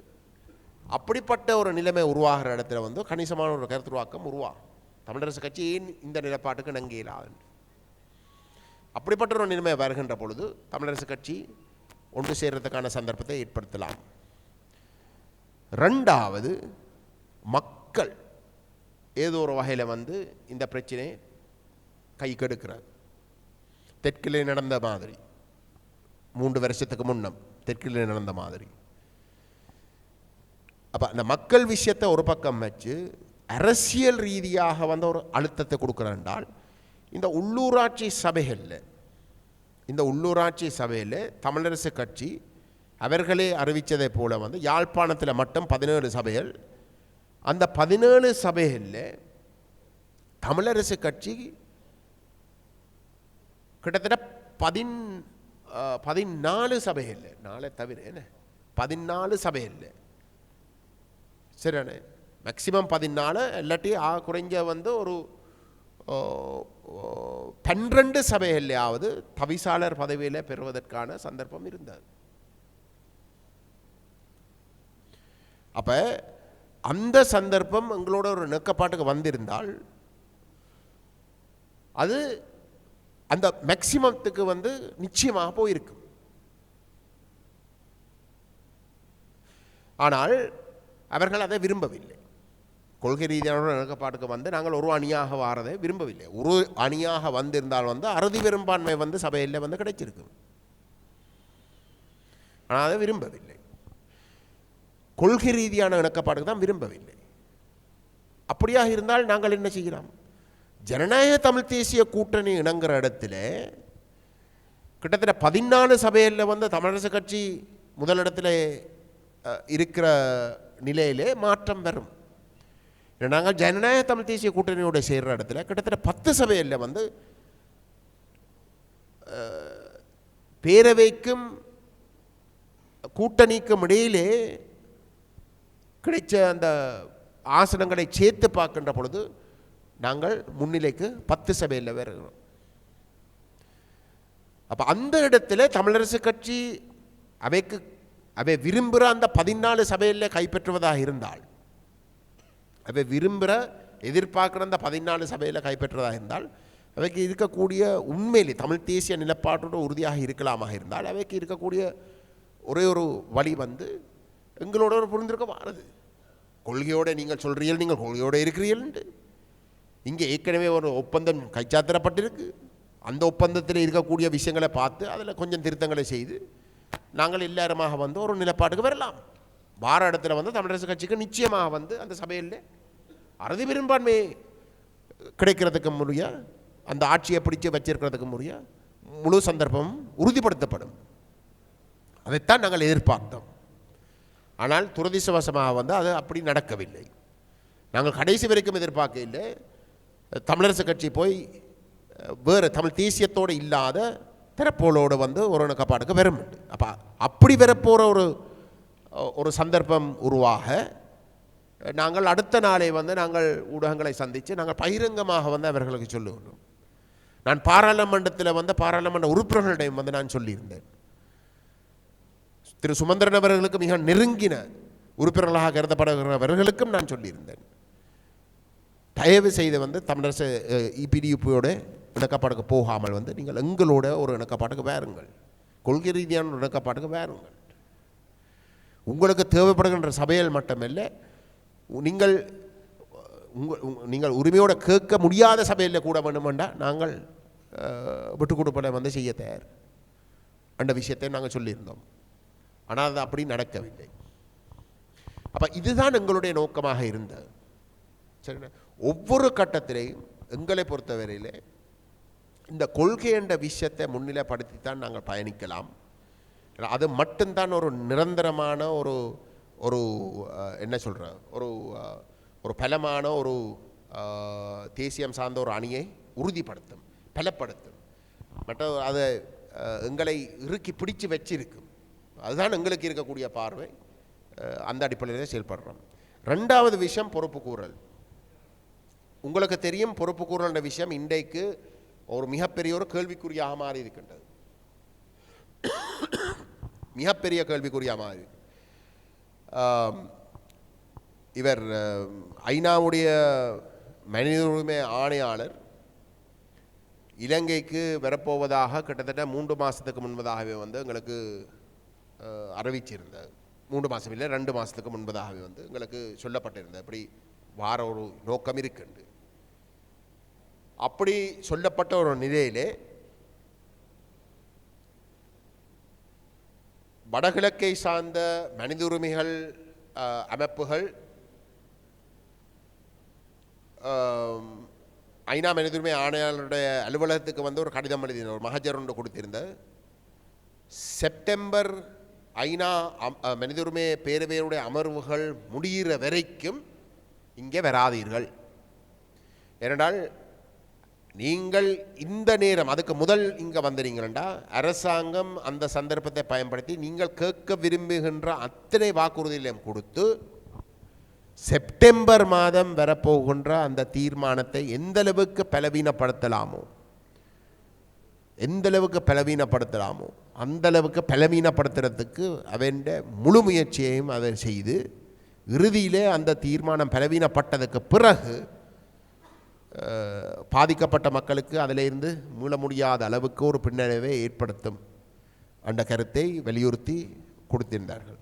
அப்படிப்பட்ட ஒரு நிலைமை உருவாகிற இடத்துல வந்து கணிசமான ஒரு கருத்துருவாக்கம் உருவாகும். தமிழரசு கட்சி ஏன் இந்த நிலப்பாட்டுக்கு நங்கையிலாது, அப்படிப்பட்ட ஒரு நிலைமை வருகின்ற பொழுது தமிழரசு கட்சி ஒன்று சேர்றதுக்கான சந்தர்ப்பத்தை ஏற்படுத்தலாம். 2வது, மக்கள் ஏதோ ஒரு வகையில் வந்து இந்த பிரச்சனையை கை கெடுக்கிறார். தெற்கிலே நடந்த மாதிரி 3 வருஷத்துக்கு முன்னம் தெற்கிலே நடந்த மாதிரி. அப்போ அந்த மக்கள் விஷயத்தை ஒரு பக்கம் வச்சு அரசியல் ரீதியாக வந்து ஒரு அழுத்தத்தை கொடுக்குறாண்டால் இந்த உள்ளூராட்சி சபையில் தமிழரசு கட்சி அவர்களே அறிவித்ததை போல வந்து யாழ்ப்பாணத்தில் மட்டும் 17 சபைகள், அந்த 17 சபைகளில் தமிழரசு கட்சி கிட்டத்தட்ட 14 சபைகளில், நாளை தவிர 14 சபைகளில் சரிண்ணே, மேக்சிமம் 14 இல்லாட்டி குறைஞ்ச வந்து ஒரு 12 சபைகள்லையாவது தவிசாளர் பதவியில் பெறுவதற்கான சந்தர்ப்பம் இருந்தது. அப்போ அந்த சந்தர்ப்பம் எங்களோட ஒரு நெக்கப்பாட்டுக்கு வந்திருந்தால் அது அந்த மேக்சிமத்துக்கு வந்து நிச்சயமாக போயிருக்கும். ஆனால் அவர்கள் அதை விரும்பவில்லை. கொள்கை ரீதியான நெருக்கப்பாட்டுக்கு வந்து நாங்கள் ஒரு அணியாக வாரதை விரும்பவில்லை. ஒரு அணியாக வந்திருந்தால் வந்து அறுதி பெரும்பான்மை வந்து சபையில் வந்து கிடைச்சிருக்கும். ஆனால் அதை விரும்பவில்லை. கொள்கை ரீதியான இணக்கப்பாட்டுக்கு தான் விரும்பவில்லை. அப்படியாக இருந்தால் நாங்கள் என்ன செய்யலாம்? ஜனநாயக தமிழ் தேசிய கூட்டணி இணங்குற இடத்துல கிட்டத்தட்ட 14 சபையில் வந்து தமிழரசு கட்சி முதலிடத்தில் இருக்கிற நிலையிலே மாற்றம் வரும். நாங்கள் ஜனநாயக தமிழ் தேசிய கூட்டணியோட சேர்ற இடத்துல கிட்டத்தட்ட 10 சபையில் வந்து பேரவைக்கும் கூட்டணிக்கும் இடையிலே கிடைச்ச அந்த ஆசனங்களை சேர்த்து பார்க்கின்ற பொழுது நாங்கள் முன்னிலைக்கு 10 சபையில் வருகிறோம். அப்போ அந்த இடத்துல தமிழரசு கட்சி அவை விரும்புகிற அந்த 14 சபையில் கைப்பற்றுவதாக இருந்தால் அவை விரும்புகிற எதிர்பார்க்குற அந்த 14 சபையில் கைப்பற்றதாக இருந்தால் அவைக்கு இருக்கக்கூடிய உண்மையிலே தமிழ் தேசிய நிலப்பாட்டோடு உறுதியாக இருக்கலாமாக இருந்தால் அவைக்கு இருக்கக்கூடிய ஒரே ஒரு வழி வந்து எங்களோட ஒரு புரிந்திருக்க வாரது. கொள்கையோடு நீங்கள் சொல்கிறீர்கள், நீங்கள் கொள்கையோடு இருக்கிறீர்கள். இங்கே ஏற்கனவே ஒரு ஒப்பந்தம் கைச்சாத்திரப்பட்டிருக்கு. அந்த ஒப்பந்தத்தில் இருக்கக்கூடிய விஷயங்களை பார்த்து அதில் கொஞ்சம் திருத்தங்களை செய்து நாங்கள் எல்லாருமாக வந்து ஒரு நிலப்பாட்டுக்கு வரலாம். வார இடத்துல வந்து தமிழரசு கட்சிக்கு நிச்சயமாக வந்து அந்த சபையில் அறுதி பெரும்பான்மை கிடைக்கிறதுக்கு முடியா, அந்த ஆட்சியை பிடிச்சு வச்சிருக்கிறதுக்கு முடியா முழு சந்தர்ப்பம் உறுதிப்படுத்தப்படும். அதைத்தான் நாங்கள் எதிர்பார்த்தோம். ஆனால் துரதிர்ஷ்டவசமாக வந்து அது அப்படி நடக்கவில்லை. நாங்கள் கடைசி வரைக்கும் எதிர்பார்க்க இல்லை. தமிழரசு கட்சி போய் வேறு தமிழ் தேசியத்தோடு இல்லாத திறப்போலோடு வந்து ஒரு இணக்கப்பாடுக்கு வரும். அப்போ அப்படி வரப்போகிற ஒரு சந்தர்ப்பம் உருவாக நாங்கள் அடுத்த நாளை வந்து நாங்கள் ஊடகங்களை சந்தித்து நாங்கள் பகிரங்கமாக வந்து அவர்களுக்கு சொல்லுகிறோம். நான் பாராளுமன்றத்தில் வந்து பாராளுமன்ற உறுப்பினர்களிடம் வந்து நான் சொல்லியிருந்தேன். திரு சுமந்திரன் அவர்களுக்கு மிக நெருங்கின உறுப்பினர்களாக கருதப்படுகிறவர்களுக்கும் நான் சொல்லியிருந்தேன், தயவு செய்து வந்து தமிழரசு இபிடியூபியோட இணக்கப்பாட்டுக்கு போகாமல் வந்து நீங்கள் எங்களோட ஒரு இணக்கப்பாட்டுக்கு வேறுங்கள், கொள்கை ரீதியான ஒரு இணக்கப்பாட்டுக்கு வேறுங்கள். உங்களுக்கு தேவைப்படுகின்ற சபையில் மட்டுமல்ல, நீங்கள் உரிமையோடு கேட்க முடியாத சபையில் கூட வேண்டுமெண்டா நாங்கள் விட்டு கொடுப்பதை வந்து செய்ய தயார் என்ற விஷயத்தை நாங்கள் சொல்லியிருந்தோம். ஆனால் அது அப்படி நடக்கவில்லை. அப்போ இதுதான் எங்களுடைய நோக்கமாக இருந்தது. சரி, ஒவ்வொரு கட்டத்திலையும் எங்களை பொறுத்தவரையில் இந்த கொள்கை என்ற விஷயத்தை முன்னிலைப்படுத்தித்தான் நாங்கள் பயணிக்கலாம். அது மட்டும்தான் ஒரு நிரந்தரமான ஒரு என்ன சொல்கிற ஒரு பலமான ஒரு தேசியம் சார்ந்த ஒரு அணியை உறுதிப்படுத்தும், பலப்படுத்தும். மற்ற அதை எங்களை இறுக்கி பிடிச்சு வச்சிருக்கும். அதுதான் எங்களுக்கு இருக்கக்கூடிய பார்வை. அந்த அடிப்படையில் செயல்படுறோம். ரெண்டாவது விஷயம் பொறுப்பு கூறல். உங்களுக்கு தெரியும், பொறுப்பு கூறல் விஷயம் இன்றைக்கு ஒரு மிகப்பெரிய ஒரு கேள்விக்குறியாக மாறி இருக்கின்றது. மிகப்பெரிய கேள்விக்குறியாக மாறி இவர் ஐநாவுடைய மனித உரிமை ஆணையாளர் இலங்கைக்கு வரப்போவதாக கிட்டத்தட்ட 3 மாதத்துக்கு முன்பதாகவே வந்து எங்களுக்கு அறிவிச்சிருந்தார். 3 மாதம் இல்லை, 2 மாதத்துக்கு முன்பதாகவே வந்து எங்களுக்கு சொல்லப்பட்டிருந்தது அப்படி வார ஒரு நோக்கம் இருக்குண்டு. அப்படி சொல்லப்பட்ட ஒரு நிலையிலே வடகிழக்கை சார்ந்த மனித உரிமைகள் அமைப்புகள் ஐநா மனித உரிமை ஆணையாளருடைய அலுவலகத்துக்கு வந்து ஒரு கடிதம் எழுதின, ஒரு மகஜர் ஒன்று கொடுத்திருந்த. செப்டம்பர் ஐநா மனித உரிமை பேரவையுடைய அமர்வுகள் முடிகிற வரைக்கும் இங்கே வராதீர்கள். ஏனென்றால் நீங்கள் இந்த நேரம் அதுக்கு முதல் இங்கே வந்துறீங்களா, அரசாங்கம் அந்த சந்தர்ப்பத்தை பயன்படுத்தி நீங்கள் கேட்க விரும்புகின்ற அத்தனை வாக்குறுதிகளையும் கொடுத்து செப்டம்பர் மாதம் வரப்போகின்ற அந்த தீர்மானத்தை எந்தளவுக்கு பலவீனப்படுத்தலாமோ அந்தளவுக்கு பலவீனப்படுத்துறதுக்கு அவன் முழு முயற்சியையும் அதை செய்து இறுதியிலே அந்த தீர்மானம் பலவீனப்பட்டதுக்கு பிறகு பாதிக்கப்பட்ட மக்களுக்கு அதிலிருந்து மீள முடியாத அளவுக்கு ஒரு பின்னடைவை ஏற்படுத்தும் என்ற கருத்தை வலியுறுத்தி கொடுத்திருந்தார்கள்.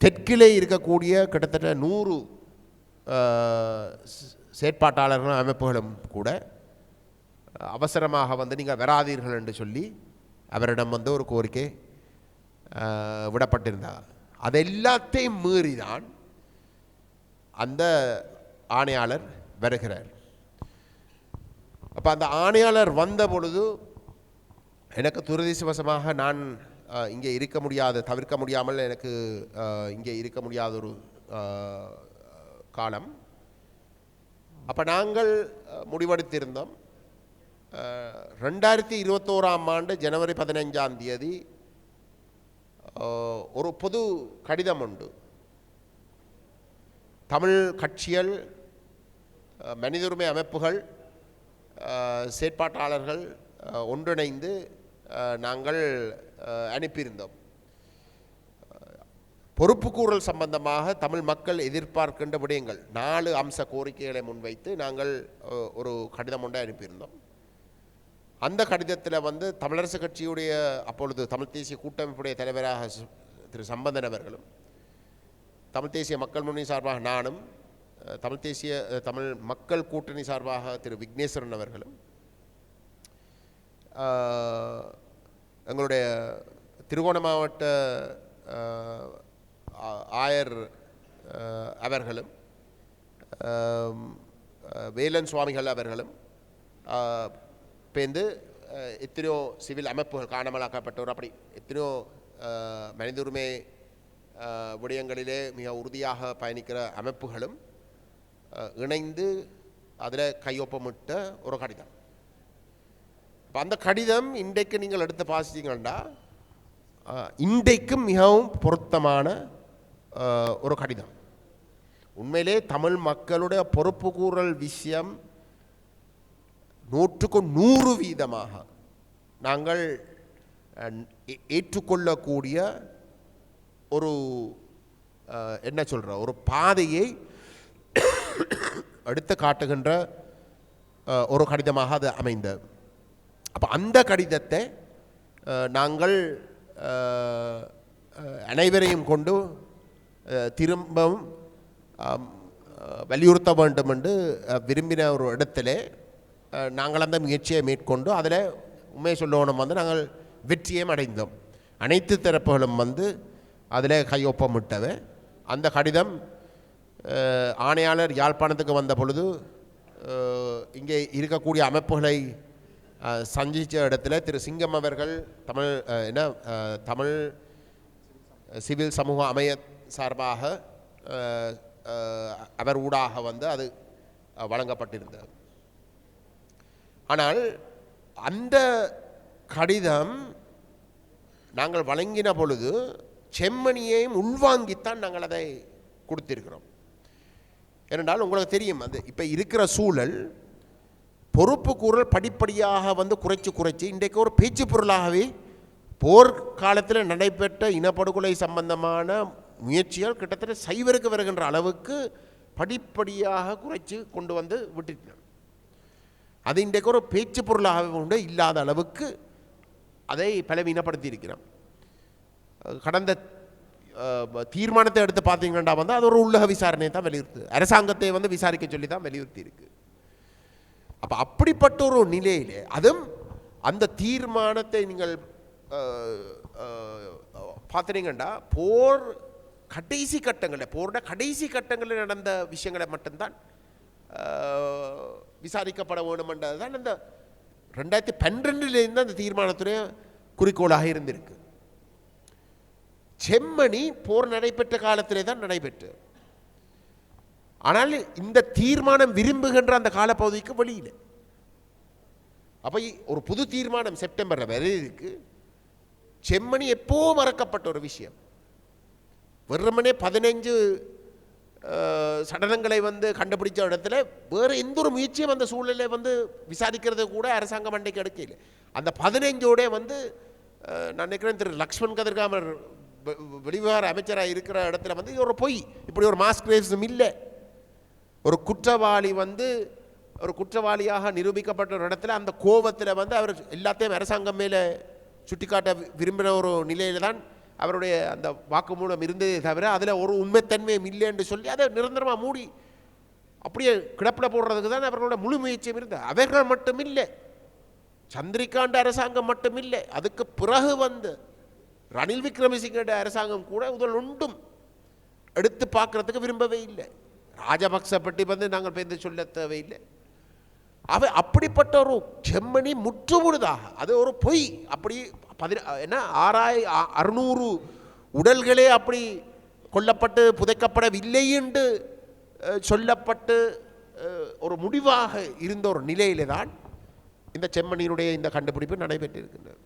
தெற்கிலே இருக்கக்கூடிய கிட்டத்தட்ட 100 செயற்பாட்டாளர்கள் அமைப்புகளும் கூட அவசரமாக வந்து நீங்கள் வராதீர்கள் என்று சொல்லி அவரிடம் வந்து ஒரு கோரிக்கை விடப்பட்டிருந்தார். அது எல்லாத்தையும் மீறிதான் அந்த ஆணையாளர் வருகிறார். அப்போ அந்த ஆணையாளர் வந்த பொழுது எனக்கு துரதிர்ஷ்டவசமாக நான் இங்கே இருக்க முடியாத, தவிர்க்க முடியாமல் எனக்கு இங்கே இருக்க முடியாத ஒரு காலம். அப்போ நாங்கள் முடிவெடுத்திருந்தோம், 2021ஆம் ஆண்டு ஜனவரி 15ஆம் தேதி ஒரு பொது கடிதம் உண்டு. தமிழ் கட்சிகள், மனித உரிமை அமைப்புகள், செயற்பாட்டாளர்கள் ஒன்றிணைந்து நாங்கள் அனுப்பியிருந்தோம். பொறுப்புக்கூறல் சம்பந்தமாக தமிழ் மக்கள் எதிர்பார்க்கின்ற விடயங்கள் 4 அம்ச கோரிக்கைகளை முன்வைத்து நாங்கள் ஒரு கடிதம் ஒன்றை அனுப்பியிருந்தோம். அந்த கடிதத்தில் வந்து தமிழரசு கட்சியுடைய அப்பொழுது தமிழ் தேசிய கூட்டமைப்புடைய தலைவராக திரு சம்பந்தன் அவர்களும், தமிழ் தேசிய மக்கள் முன்னணி சார்பாக நானும், தமிழ் மக்கள் கூட்டணி சார்பாக திரு விக்னேஸ்வரன் அவர்களும், எங்களுடைய திருகோண மாவட்ட ஆயர் அவர்களும், வேலன் சுவாமிகள் அவர்களும் பேர்ந்து எத்தனையோ சிவில் அமைப்புகள், காணாமலாக்கப்பட்டோர், அப்படி எத்தனையோ மனித உரிமை விடயங்களிலே மிக உறுதியாக பயணிக்கிற அமைப்புகளும் இணைந்து அதில் கையொப்பமிட்ட ஒரு கடிதம். இப்போ அந்த கடிதம் இன்றைக்கு நீங்கள் எடுத்து பாசித்தீங்கன்னா இன்றைக்கும் மிகவும் பொருத்தமான ஒரு கடிதம். உண்மையிலே தமிழ் மக்களுடைய பொறுப்புக்கூறல் விஷயம் 100% நாங்கள் ஏற்றுக்கொள்ளக்கூடிய ஒரு என்ன சொல்கிற ஒரு பாதையை எடுத்து காட்டுகின்ற ஒரு கடிதமாக அது அமைந்தது. அப்போ அந்த கடிதத்தை நாங்கள் அனைவரையும் கொண்டு திரும்பவும் வலியுறுத்த வேண்டும் என்று விரும்பின ஒரு இடத்துல நாங்கள் அந்த முயற்சியை மேற்கொண்டு அதில் உண்மையை சொல்லணும் வந்து நாங்கள் வெற்றியும் அடைந்தோம். அனைத்து தரப்புகளும் வந்து அதில் கையொப்பமிட்டவை. அந்த கடிதம் ஆணையாளர் யாழ்ப்பாணத்துக்கு வந்த பொழுது இங்கே இருக்கக்கூடிய அமைப்புகளை சந்தித்த இடத்துல திரு சிங்கம் அவர்கள் தமிழ் சிவில் சமூக அமைய சார்பாக அவர் ஊடாக வந்து அது வழங்கப்பட்டிருந்தது. ஆனால் அந்த கடிதம் நாங்கள் வழங்கின பொழுது செம்மணியையும் உள்வாங்கித்தான் நாங்கள் அதை கொடுத்திருக்கிறோம். ஏனென்றால் உங்களுக்கு தெரியும், அது இப்போ இருக்கிற சூழல் பொறுப்புக்கூறல் படிப்படியாக வந்து குறைச்சி இன்றைக்கு ஒரு பேச்சு பொருளாகவே போர்க்காலத்தில் நடைபெற்ற இனப்படுகொலை சம்பந்தமான முயற்சிகள் கிட்டத்தட்ட சைவருக்கு வருகின்ற அளவுக்கு படிப்படியாக குறைச்சி கொண்டு வந்து விட்டுட்டோம். அது இன்றைக்கு ஒரு பேச்சு பொருளாக உண்டு இல்லாத அளவுக்கு அதை பலவீனப்படுத்தி இருக்கிறோம். கடந்த தீர்மானத்தை எடுத்து பார்த்தீங்கன்னா வந்து அது ஒரு உள்ளக விசாரணையை தான் வலியுறுத்து, அரசாங்கத்தை வந்து விசாரிக்க சொல்லி தான் வலியுறுத்தி இருக்கு. அப்போ அப்படிப்பட்ட ஒரு நிலையிலே அதுவும் அந்த தீர்மானத்தை நீங்கள் பார்த்துட்டீங்கன்னா போர் கடைசி கட்டங்களில், போரோட கடைசி கட்டங்களில் நடந்த விஷயங்களை மட்டும்தான் விசாரிக்கப்பட வேண்டும் என்றது தான் அந்த 2012 அந்த தீர்மானத்துடைய குறிக்கோளாக இருந்திருக்கு. செம்மணி போர் நடைபெற்ற காலத்திலே தான் நடைபெற்று, ஆனால் இந்த தீர்மானம் விரும்புகின்ற அந்த காலப்பகுதிக்கு வெளியில். அப்போ ஒரு புது தீர்மானம் செப்டம்பரில் வர இருக்கு. செம்மணி எப்போ மறக்கப்பட்ட ஒரு விஷயம். வெறுமனே 15 சடலங்களை வந்து கண்டுபிடிச்ச இடத்துல வேறு எந்த ஒரு முயற்சியும் அந்த சூழலை வந்து விசாரிக்கிறது கூட அரசாங்கம் அன்றைக்கு எடுக்கல. அந்த 15ஓட வந்து நான் நினைக்கிறேன் திரு லக்ஷ்மண் கதிர்காமர் வெளிவிவகார அமைச்சராக இருக்கிற இடத்துல வந்து ஒரு பொய், இப்படி ஒரு மாஸ் கிரேவ்ஸும் இல்லை. ஒரு குற்றவாளி வந்து ஒரு குற்றவாளியாக நிரூபிக்கப்பட்ட ஒரு இடத்துல அந்த கோபத்தில் வந்து அவர் எல்லாத்தையும் அரசாங்கம் மேலே சுட்டிக்காட்ட விரும்பின ஒரு நிலையில் தான் அவருடைய அந்த வாக்குமூலம் இருந்ததே தவிர அதில் ஒரு உண்மைத்தன்மையும் இல்லை என்று சொல்லி அதை நிரந்தரமாக மூடி அப்படியே கிடப்பில் போடுறதுக்கு தான் அவர்களோட முழு முயற்சியும் இருந்தது. அவர்கள் மட்டும் இல்லை, சந்திரிகாண்ட அரசாங்கம் மட்டும் இல்லை, அதுக்கு பிறகு வந்து ரணில் விக்ரமசிங்க அரசாங்கம் கூட முதல் ஒன்றும் எடுத்து பார்க்கறதுக்கு விரும்பவே இல்லை. ராஜபக்ச பற்றி வந்து நாங்கள் பேருந்து சொல்ல தேவையில்லை. அவை அப்படிப்பட்ட ஒரு செம்மணி முற்றுமுழுதாக அது ஒரு பொய். அப்படி 6600 உடல்களே அப்படி கொல்லப்பட்டு புதைக்கப்படவில்லை என்று சொல்லப்பட்டு ஒரு முடிவாக இருந்த ஒரு நிலையிலே தான் இந்த செம்மணியினுடைய இந்த கண்டுபிடிப்பு நடைபெற்றிருக்கின்றது.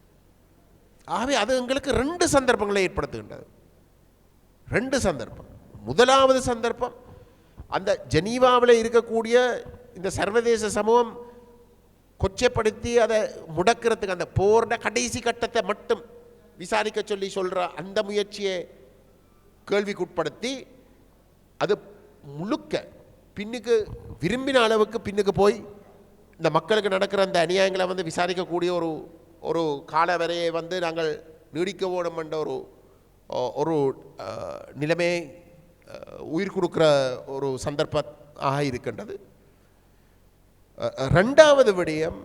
ஆகவே அது எங்களுக்கு 2 சந்தர்ப்பங்களை ஏற்படுத்துகின்றது. 2 சந்தர்ப்பம். முதலாவது சந்தர்ப்பம், அந்த ஜெனீவாவில் இருக்கக்கூடிய இந்த சர்வதேச சமூகம் கொச்சைப்படுத்தி அதை முடக்கிறதுக்கு அந்த போரோட கடைசி கட்டத்தை மட்டும் விசாரிக்க சொல்லி சொல்கிற அந்த முயற்சியை கேள்விக்குட்படுத்தி அது முழுக்க பின்னுக்கு விரும்பின அளவுக்கு பின்னுக்கு போய் இந்த மக்களுக்கு நடக்கிற அந்த அநியாயங்களை வந்து விசாரிக்கக்கூடிய ஒரு கால வரையை வந்து நாங்கள் நீடிக்க வேணும் என்ற ஒரு நிலைமையை உயிர் கொடுக்குற ஒரு சந்தர்ப்பமாக இருக்கின்றது. ரெண்டாவது விடயம்,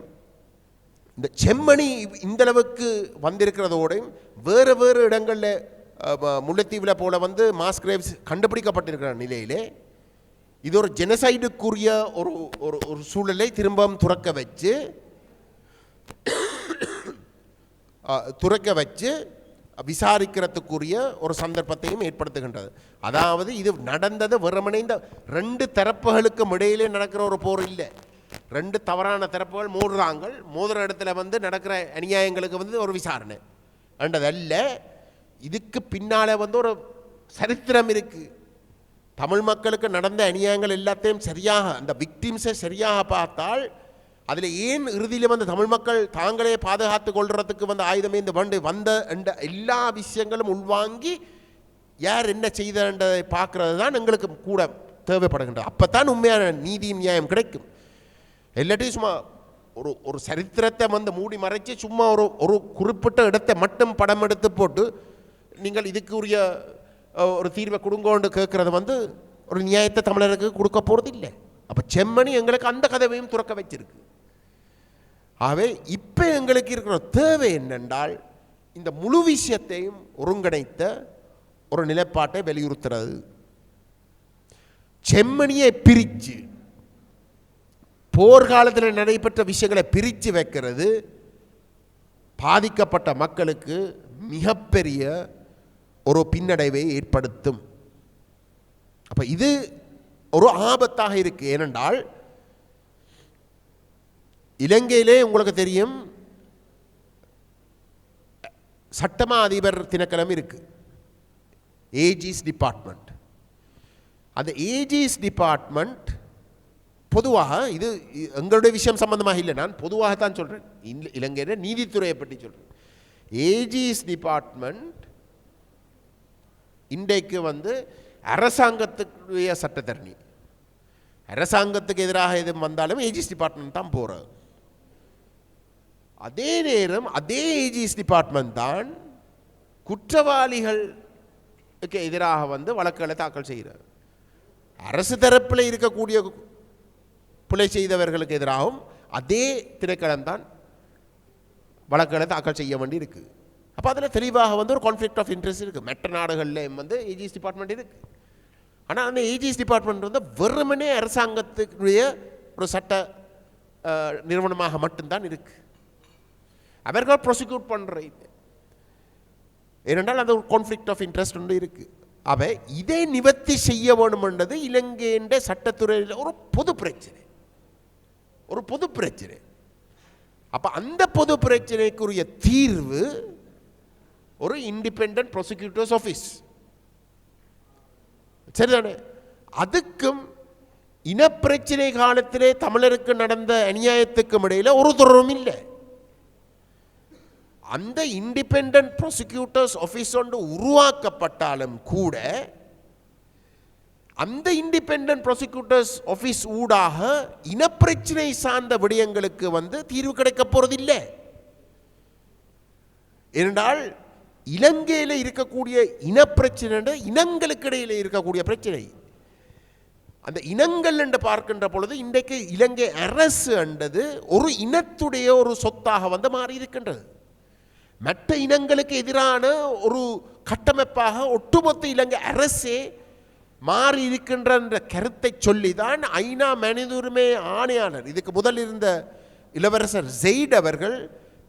இந்த செம்மணி இந்தளவுக்கு வந்திருக்கிறதோடையும் வேறு வேறு இடங்களில் முல்லைத்தீவில் போல வந்து மாஸ் கிரேவ்ஸ் கண்டுபிடிக்கப்பட்டிருக்கிற நிலையிலே இது ஒரு ஜெனசைடுக்குரிய ஒரு ஒரு சூழலை திரும்பவும் துறக்க வச்சு விசாரிக்கிறதுக்குரிய ஒரு சந்தர்ப்பத்தையும் ஏற்படுத்துகின்றது. அதாவது இது நடந்தது வெறுமனே இந்த ரெண்டு தரப்புகளுக்கும் இடையிலே நடக்கிற ஒரு போர் இல்லை. ரெண்டு தவறான தரப்புகள் மோதுற இடத்துல வந்து நடக்கிற அநியாயங்களுக்கு வந்து ஒரு விசாரணை என்றதல்ல. இதுக்கு பின்னால் வந்து ஒரு சரித்திரம் இருக்குது. தமிழ் மக்களுக்கு நடந்த அநியாயங்கள் எல்லாத்தையும் சரியாக அந்த விக்டிம்ஸை சரியாக பார்த்தால் அதில் ஏன் இறுதியில் வந்து தமிழ் மக்கள் தாங்களே பாதுகாத்து கொள்றதுக்கு வந்து ஆயுதமே இந்த வந்த என்ற எல்லா விஷயங்களும் உள்வாங்கி யார் என்ன செய்ததை பார்க்கறது தான் எங்களுக்கு கூட தேவைப்படுகின்றது. அப்போ தான் உண்மையான நீதி நியாயம் கிடைக்கும். எல்லாத்தையும் சும்மா ஒரு சரித்திரத்தை வந்து மூடி மறைச்சி சும்மா ஒரு குறிப்பிட்ட இடத்தை மட்டும் படம் எடுத்து போட்டு நீங்கள் இதுக்கு உரிய ஒரு தீர்வை கொடுங்கோன்னு கேட்குறது வந்து ஒரு நியாயத்தை தமிழருக்கு கொடுக்க போகிறது இல்லை. அப்போ செம்மணி எங்களுக்கு அந்த கதவையும் துறக்க வச்சிருக்கு. ஆகவே இப்போ எங்களுக்கு இருக்கிற தேவை என்னென்றால் இந்த முழு விஷயத்தையும் ஒருங்கிணைத்த ஒரு நிலைப்பாட்டை வலியுறுத்துறது. செம்மணியை பிரித்து போர்க்காலத்தில் நடைபெற்ற விஷயங்களை பிரித்து வைக்கிறது பாதிக்கப்பட்ட மக்களுக்கு மிகப்பெரிய ஒரு பின்னடைவை ஏற்படுத்தும். அப்போ இது ஒரு ஆபத்தாக இருக்கு. ஏனென்றால் இலங்கையிலே உங்களுக்கு தெரியும் சட்டமா அதிபர் திணைக்களம் இருக்கு, ஏஜிஸ் டிபார்ட்மெண்ட். அந்த ஏஜிஸ் டிபார்ட்மெண்ட் பொதுவாக இது எங்களுடைய விஷயம் சம்பந்தமாக இல்லை, நான் பொதுவாகத்தான் சொல்கிறேன். இலங்கையில் நீதித்துறையை பற்றி சொல்கிறேன். ஏஜிஸ் டிபார்ட்மெண்ட் இன்றைக்கு வந்து அரசாங்கத்துக்குரிய சட்டத்தரணி. அரசாங்கத்துக்கு எதிராக எதுவும் வந்தாலும் ஏஜிஸ் டிபார்ட்மெண்ட் தான் போகிறது. அதே நேரம் அதே ஏஜிஸ் டிபார்ட்மெண்ட் தான் குற்றவாளிகளுக்கு எதிராக வந்து வழக்குகளை தாக்கல் செய்கிறார். அரசு தரப்பில் இருக்கக்கூடிய பிழை செய்தவர்களுக்கு எதிராகவும் அதே திணைக்களம் தான் வழக்குகளை தாக்கல் செய்ய வேண்டி இருக்குது. அப்போ அதில் தெளிவாக வந்து ஒரு கான்ஃப்ளிக்ட் ஆஃப் இன்ட்ரெஸ்ட் இருக்குது. மற்ற நாடுகளில் வந்து ஏஜிஎஸ் டிபார்ட்மெண்ட் இருக்குது. ஆனால் அந்த ஏஜிஎஸ் டிபார்ட்மெண்ட் வந்து வெறுமனே அரசாங்கத்துக்குரிய ஒரு சட்ட நிறுவனமாக மட்டும்தான் இருக்குது. அவர்கள் ப்ராசிக்யூட் பண்ணுற ஏனென்றால் அது ஒரு கான்ஃப்ளிக்ட் ஆஃப் இன்ட்ரெஸ்ட் ஒன்று இருக்குது. அவை இதை நிவர்த்தி செய்ய வேணுமென்றது இலங்கையின் சட்டத்துறையில் ஒரு பொது பிரச்சனை, ஒரு பொது பிரச்சனை. அப்போ அந்த பொது பிரச்சனைக்குரிய தீர்வு ஒரு இண்டிபெண்டன்ட் ப்ராசிக்யூட்டர்ஸ் ஆஃபீஸ், சரிதானே? அதுக்கும் இனப்பிரச்சனை காலத்திலே தமிழருக்கு நடந்த அநியாயத்துக்கும் இடையில் ஒரு தொடரும் இல்லை. அந்த இண்டிபெண்டன்ட் ப்ராசிக்யூட்டர்ஸ் ஆஃபீஸ் ஒன்று உருவாக்கப்பட்டாலும் கூட அந்த இண்டிபெண்டன்ட் ப்ராசிக்யூட்டர்ஸ் ஆஃபீஸ் ஊடாக இனப்பிரச்சனை சார்ந்த விடயங்களுக்கு வந்து தீர்வு கிடைக்க போறதில்லை. என்றால் இலங்கையில் இருக்கக்கூடிய இனப்பிரச்சனை இனங்களுக்கு இடையில் இருக்கக்கூடிய பிரச்சனை. அந்த இனங்கள் என்று பார்க்கின்ற பொழுது இன்றைக்கு இலங்கை அரசு என்றது ஒரு இனத்துடைய ஒரு சொத்தாக வந்து மாறி இருக்கின்றது. மற்ற இனங்களுக்கு எதிரான ஒரு கட்டமைப்பாக ஒட்டுமொத்த இலங்கை அரசே மாறி இருக்கின்ற கருத்தை சொல்லிதான் ஐநா மனித உரிமை ஆணையாளர், இதுக்கு முதல் இருந்த இளவரசர் ஜெயிட் அவர்கள்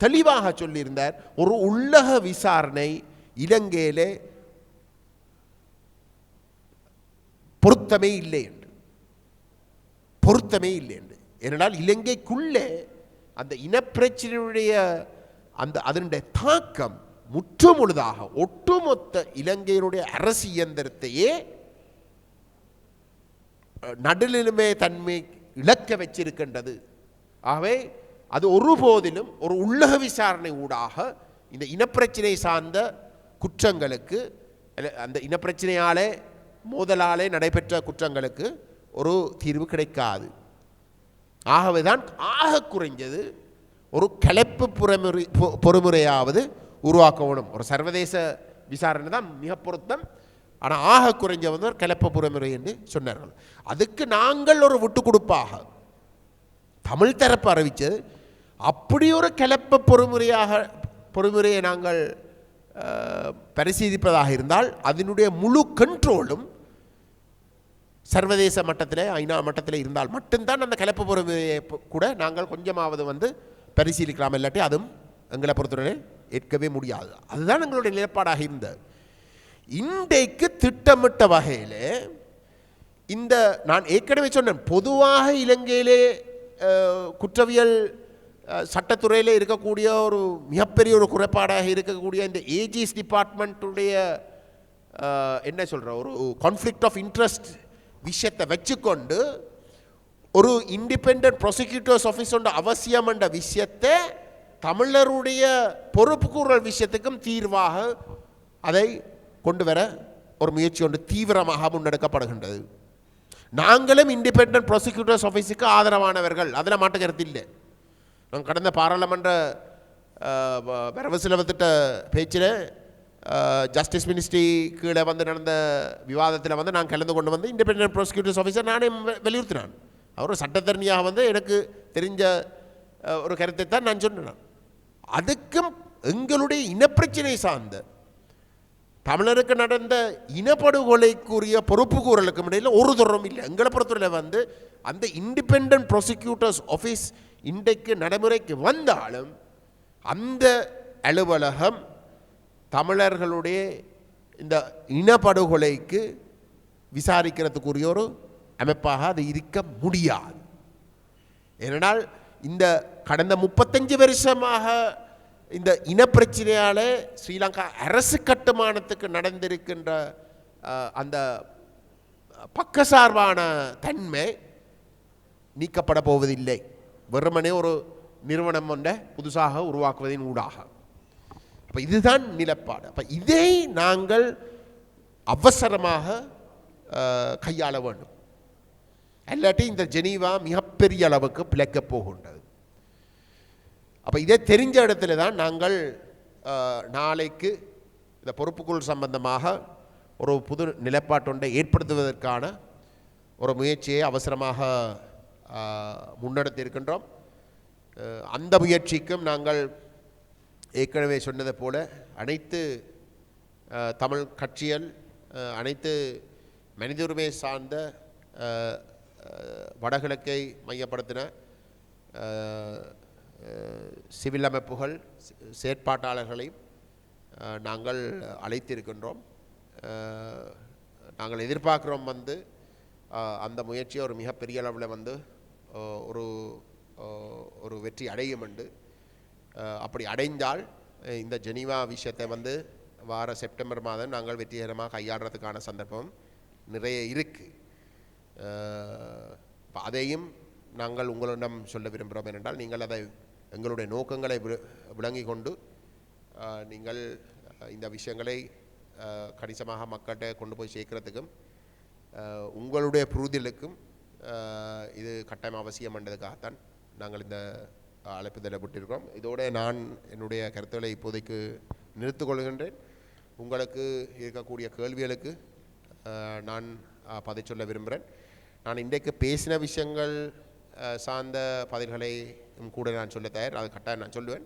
தெளிவாக சொல்லியிருந்தார், ஒரு உள்ளக விசாரணை இலங்கையிலே பொருத்தமே இல்லை என்று, பொருத்தமே இல்லை என்று. ஏனென்றால் இலங்கைக்குள்ளே அந்த இனப்பிரச்சனையுடைய அந்த அதனுடைய தாக்கம் முற்றுமுழுதாக ஒட்டுமொத்த இலங்கையினுடைய அரசு இயந்திரத்தையே நடுநிலைமை தன்மை இழக்க வச்சிருக்கின்றது. ஆகவே அது ஒருபோதிலும் ஒரு உள்ளக விசாரணை ஊடாக இந்த இனப்பிரச்சனை சார்ந்த குற்றங்களுக்கு அந்த இனப்பிரச்சனையாலே மோதலாலே நடைபெற்ற குற்றங்களுக்கு ஒரு தீர்வு கிடைக்காது. ஆகவேதான் ஆக குறைஞ்சது ஒரு கலப்பு பொறுமுறையாவது உருவாக்கணும். ஒரு சர்வதேச விசாரணை தான் மிக பொருத்தம். ஆனால் ஆக குறைஞ்ச வந்து ஒரு கலப்பு பொறுமுறை என்று சொன்னார்கள். அதுக்கு நாங்கள் ஒரு விட்டு கொடுப்பாக தமிழ் தரப்பு அறிவித்தது. அப்படி ஒரு கலப்பு பொறுமுறையை நாங்கள் பரிசீலிப்பதாக இருந்தால் அதனுடைய முழு கண்ட்ரோலும் சர்வதேச மட்டத்தில் ஐநா மட்டத்தில் இருந்தால் மட்டும்தான் அந்த கலப்பு பொறுமுறையை கூட நாங்கள் கொஞ்சமாவது வந்து பரிசீலிக்கலாம். இல்லாட்டி அதுவும் எங்களை பொறுத்தவரை ஏற்கவே முடியாது. அதுதான் எங்களுடைய நிலைப்பாடாக இருந்தது. இன்றைக்கு திட்டமிட்ட வகையில் இந்த நான் ஏற்கனவே சொன்னேன், பொதுவாக இலங்கையிலே குற்றவியல் சட்டத்துறையில் இருக்கக்கூடிய ஒரு மிகப்பெரிய ஒரு குறைபாடாக இருக்கக்கூடிய இந்த ஏஜிஸ் டிபார்ட்மெண்ட்டுடைய என்ன சொல்கிற ஒரு கான்ஃப்ளிக்ட் ஆஃப் இன்ட்ரெஸ்ட் விஷயத்தை வச்சுக்கொண்டு ஒரு இண்டிபெண்டன்ட் ப்ராசிக்யூட்டர்ஸ் ஆஃபீஸ் ஒன்று அவசியம் என்ற விஷயத்தை தமிழருடைய பொறுப்புக்கூறல் விஷயத்துக்கும் தீர்வாக அதை கொண்டு வர ஒரு முயற்சி ஒன்று தீவிரமாக முன்னெடுக்கப்படுகின்றது. நாங்களும் இண்டிபெண்டன்ட் ப்ராசிக்யூட்டர்ஸ் ஆஃபீஸுக்கு ஆதரவானவர்கள், அதில் மாற்று கருத்து இல்லை. நாங்கள் கடந்த பாராளுமன்ற வரவு செலவு திட்ட பேச்சில் ஜஸ்டிஸ் மினிஸ்ட்ரி கீழே வந்து நடந்த விவாதத்தில் வந்து நான் கலந்து கொண்டு வந்து இண்டிபெண்டன்ட் ப்ராசிக்யூட்டர்ஸ் ஆஃபீஸர் நானே வலியுறுத்தினான். அவர் சட்டத்தரணியாக வந்து எனக்கு தெரிஞ்ச ஒரு கருத்தை தான் நான் சொன்னேன். அதுக்கும் எங்களுடைய இனப்பிரச்சனை சார்ந்த தமிழருக்கு நடந்த இனப்படுகொலைக்குரிய பொறுப்பு கூறலுக்கும் இடையில் ஒரு தொடரும் இல்லை. எங்களை பொறுத்தவரையில் வந்து அந்த இண்டிபெண்டன்ட் ப்ராசிக்யூட்டர்ஸ் ஆஃபீஸ் இன்றைக்கு நடைமுறைக்கு வந்தாலும் அந்த அலுவலகம் தமிழர்களுடைய இந்த இனப்படுகொலைக்கு விசாரிக்கிறதுக்குரிய ஒரு அமைப்பாக அது இருக்க முடியாது. ஏனென்றால் இந்த கடந்த 35 வருஷமாக இந்த இனப்பிரச்சனையால் ஸ்ரீலங்கா அரசு கட்டுமானத்துக்கு நடந்திருக்கின்ற அந்த பக்கசார்பான தன்மை நீக்கப்பட போவதில்லை. வெறுமனே ஒரு நிறுவனம் ஒன்றை புதுசாக உருவாக்குவதின் ஊடாக. அப்போ இதுதான் நிலப்பாடு. அப்போ இதை நாங்கள் அவசரமாக கையாள வேண்டும். இல்லாட்டி இந்த ஜெனீவா மிகப்பெரிய அளவுக்கு பிழைக்கப் போகின்றது. அப்போ இதை தெரிஞ்ச இடத்துல தான் நாங்கள் நாளைக்கு இந்த பொறுப்புக்குள் சம்பந்தமாக ஒரு புது நிலைப்பாட்டொன்றை ஏற்படுத்துவதற்கான ஒரு முயற்சியை அவசரமாக முன்னெடுத்திருக்கின்றோம். அந்த முயற்சிக்கும் நாங்கள் ஏற்கனவே சொன்னதை போல அனைத்து தமிழ் கட்சிகள், அனைத்து மனித உரிமை சார்ந்த வடகிழக்கை மையப்படுத்தின சிவில் அமைப்புகள் செயற்பாட்டாளர்களையும் நாங்கள் அழைத்திருக்கின்றோம். நாங்கள் எதிர்பார்க்குறோம் வந்து அந்த முயற்சியை ஒரு மிகப்பெரிய அளவில் வந்து ஒரு வெற்றி அடையும் என்று. அப்படி அடைந்தால் இந்த ஜெனீவா விஷயத்தை வந்து வார செப்டம்பர் மாதம் நாங்கள் வெற்றிகரமாக கையாடுறதுக்கான சந்தர்ப்பம் நிறைய இருக்குது. அதையும் நாங்கள் உங்களிடம் சொல்ல விரும்புகிறோம். ஏனென்றால் நீங்கள் அதை எங்களுடைய நோக்கங்களை விளங்கி கொண்டு நீங்கள் இந்த விஷயங்களை கணிசமாக மக்கள்கிட்ட கொண்டு போய் சேர்க்கறதுக்கும் உங்களுடைய புரிதலுக்கும் இது கட்டாயம் அவசியம் என்றதுக்காகத்தான் நாங்கள் இந்த அழைப்புதலை விட்டிருக்கிறோம். இதோடு நான் என்னுடைய கருத்துக்களை இப்போதைக்கு நிறுத்திக் கொள்கின்றேன். உங்களுக்கு இருக்கக்கூடிய கேள்விகளுக்கு நான் பதில் சொல்ல விரும்புகிறேன். நான் இன்றைக்கு பேசின விஷயங்கள் சார்ந்த பதில்களை கூட நான் சொல்ல தயார். அது கட்டாயம் நான் சொல்லுவேன்.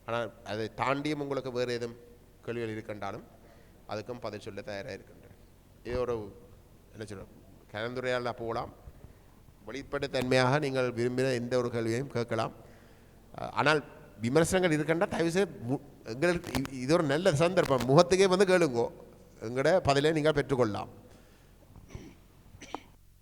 ஆனால் அதை தாண்டியும் உங்களுக்கு வேறு ஏதும் கேள்விகள் இருக்கின்றாலும் அதுக்கும் பதில் சொல்ல தயாராக இருக்கின்றேன். இது ஒரு என்ன சொல்கிறோம், கலந்துரையாடலாக போகலாம். வெளிப்படைத்தன்மையாக நீங்கள் விரும்பின எந்த ஒரு கேள்வியையும் கேட்கலாம். ஆனால் விமர்சனங்கள் இருக்கின்றா தயவுசெய்து எங்களுக்கு இது ஒரு நல்ல சந்தர்ப்பம், முகத்துக்கே வந்து கேளுங்கோ, எங்களோட பதிலை நீங்கள் பெற்றுக்கொள்ளலாம்.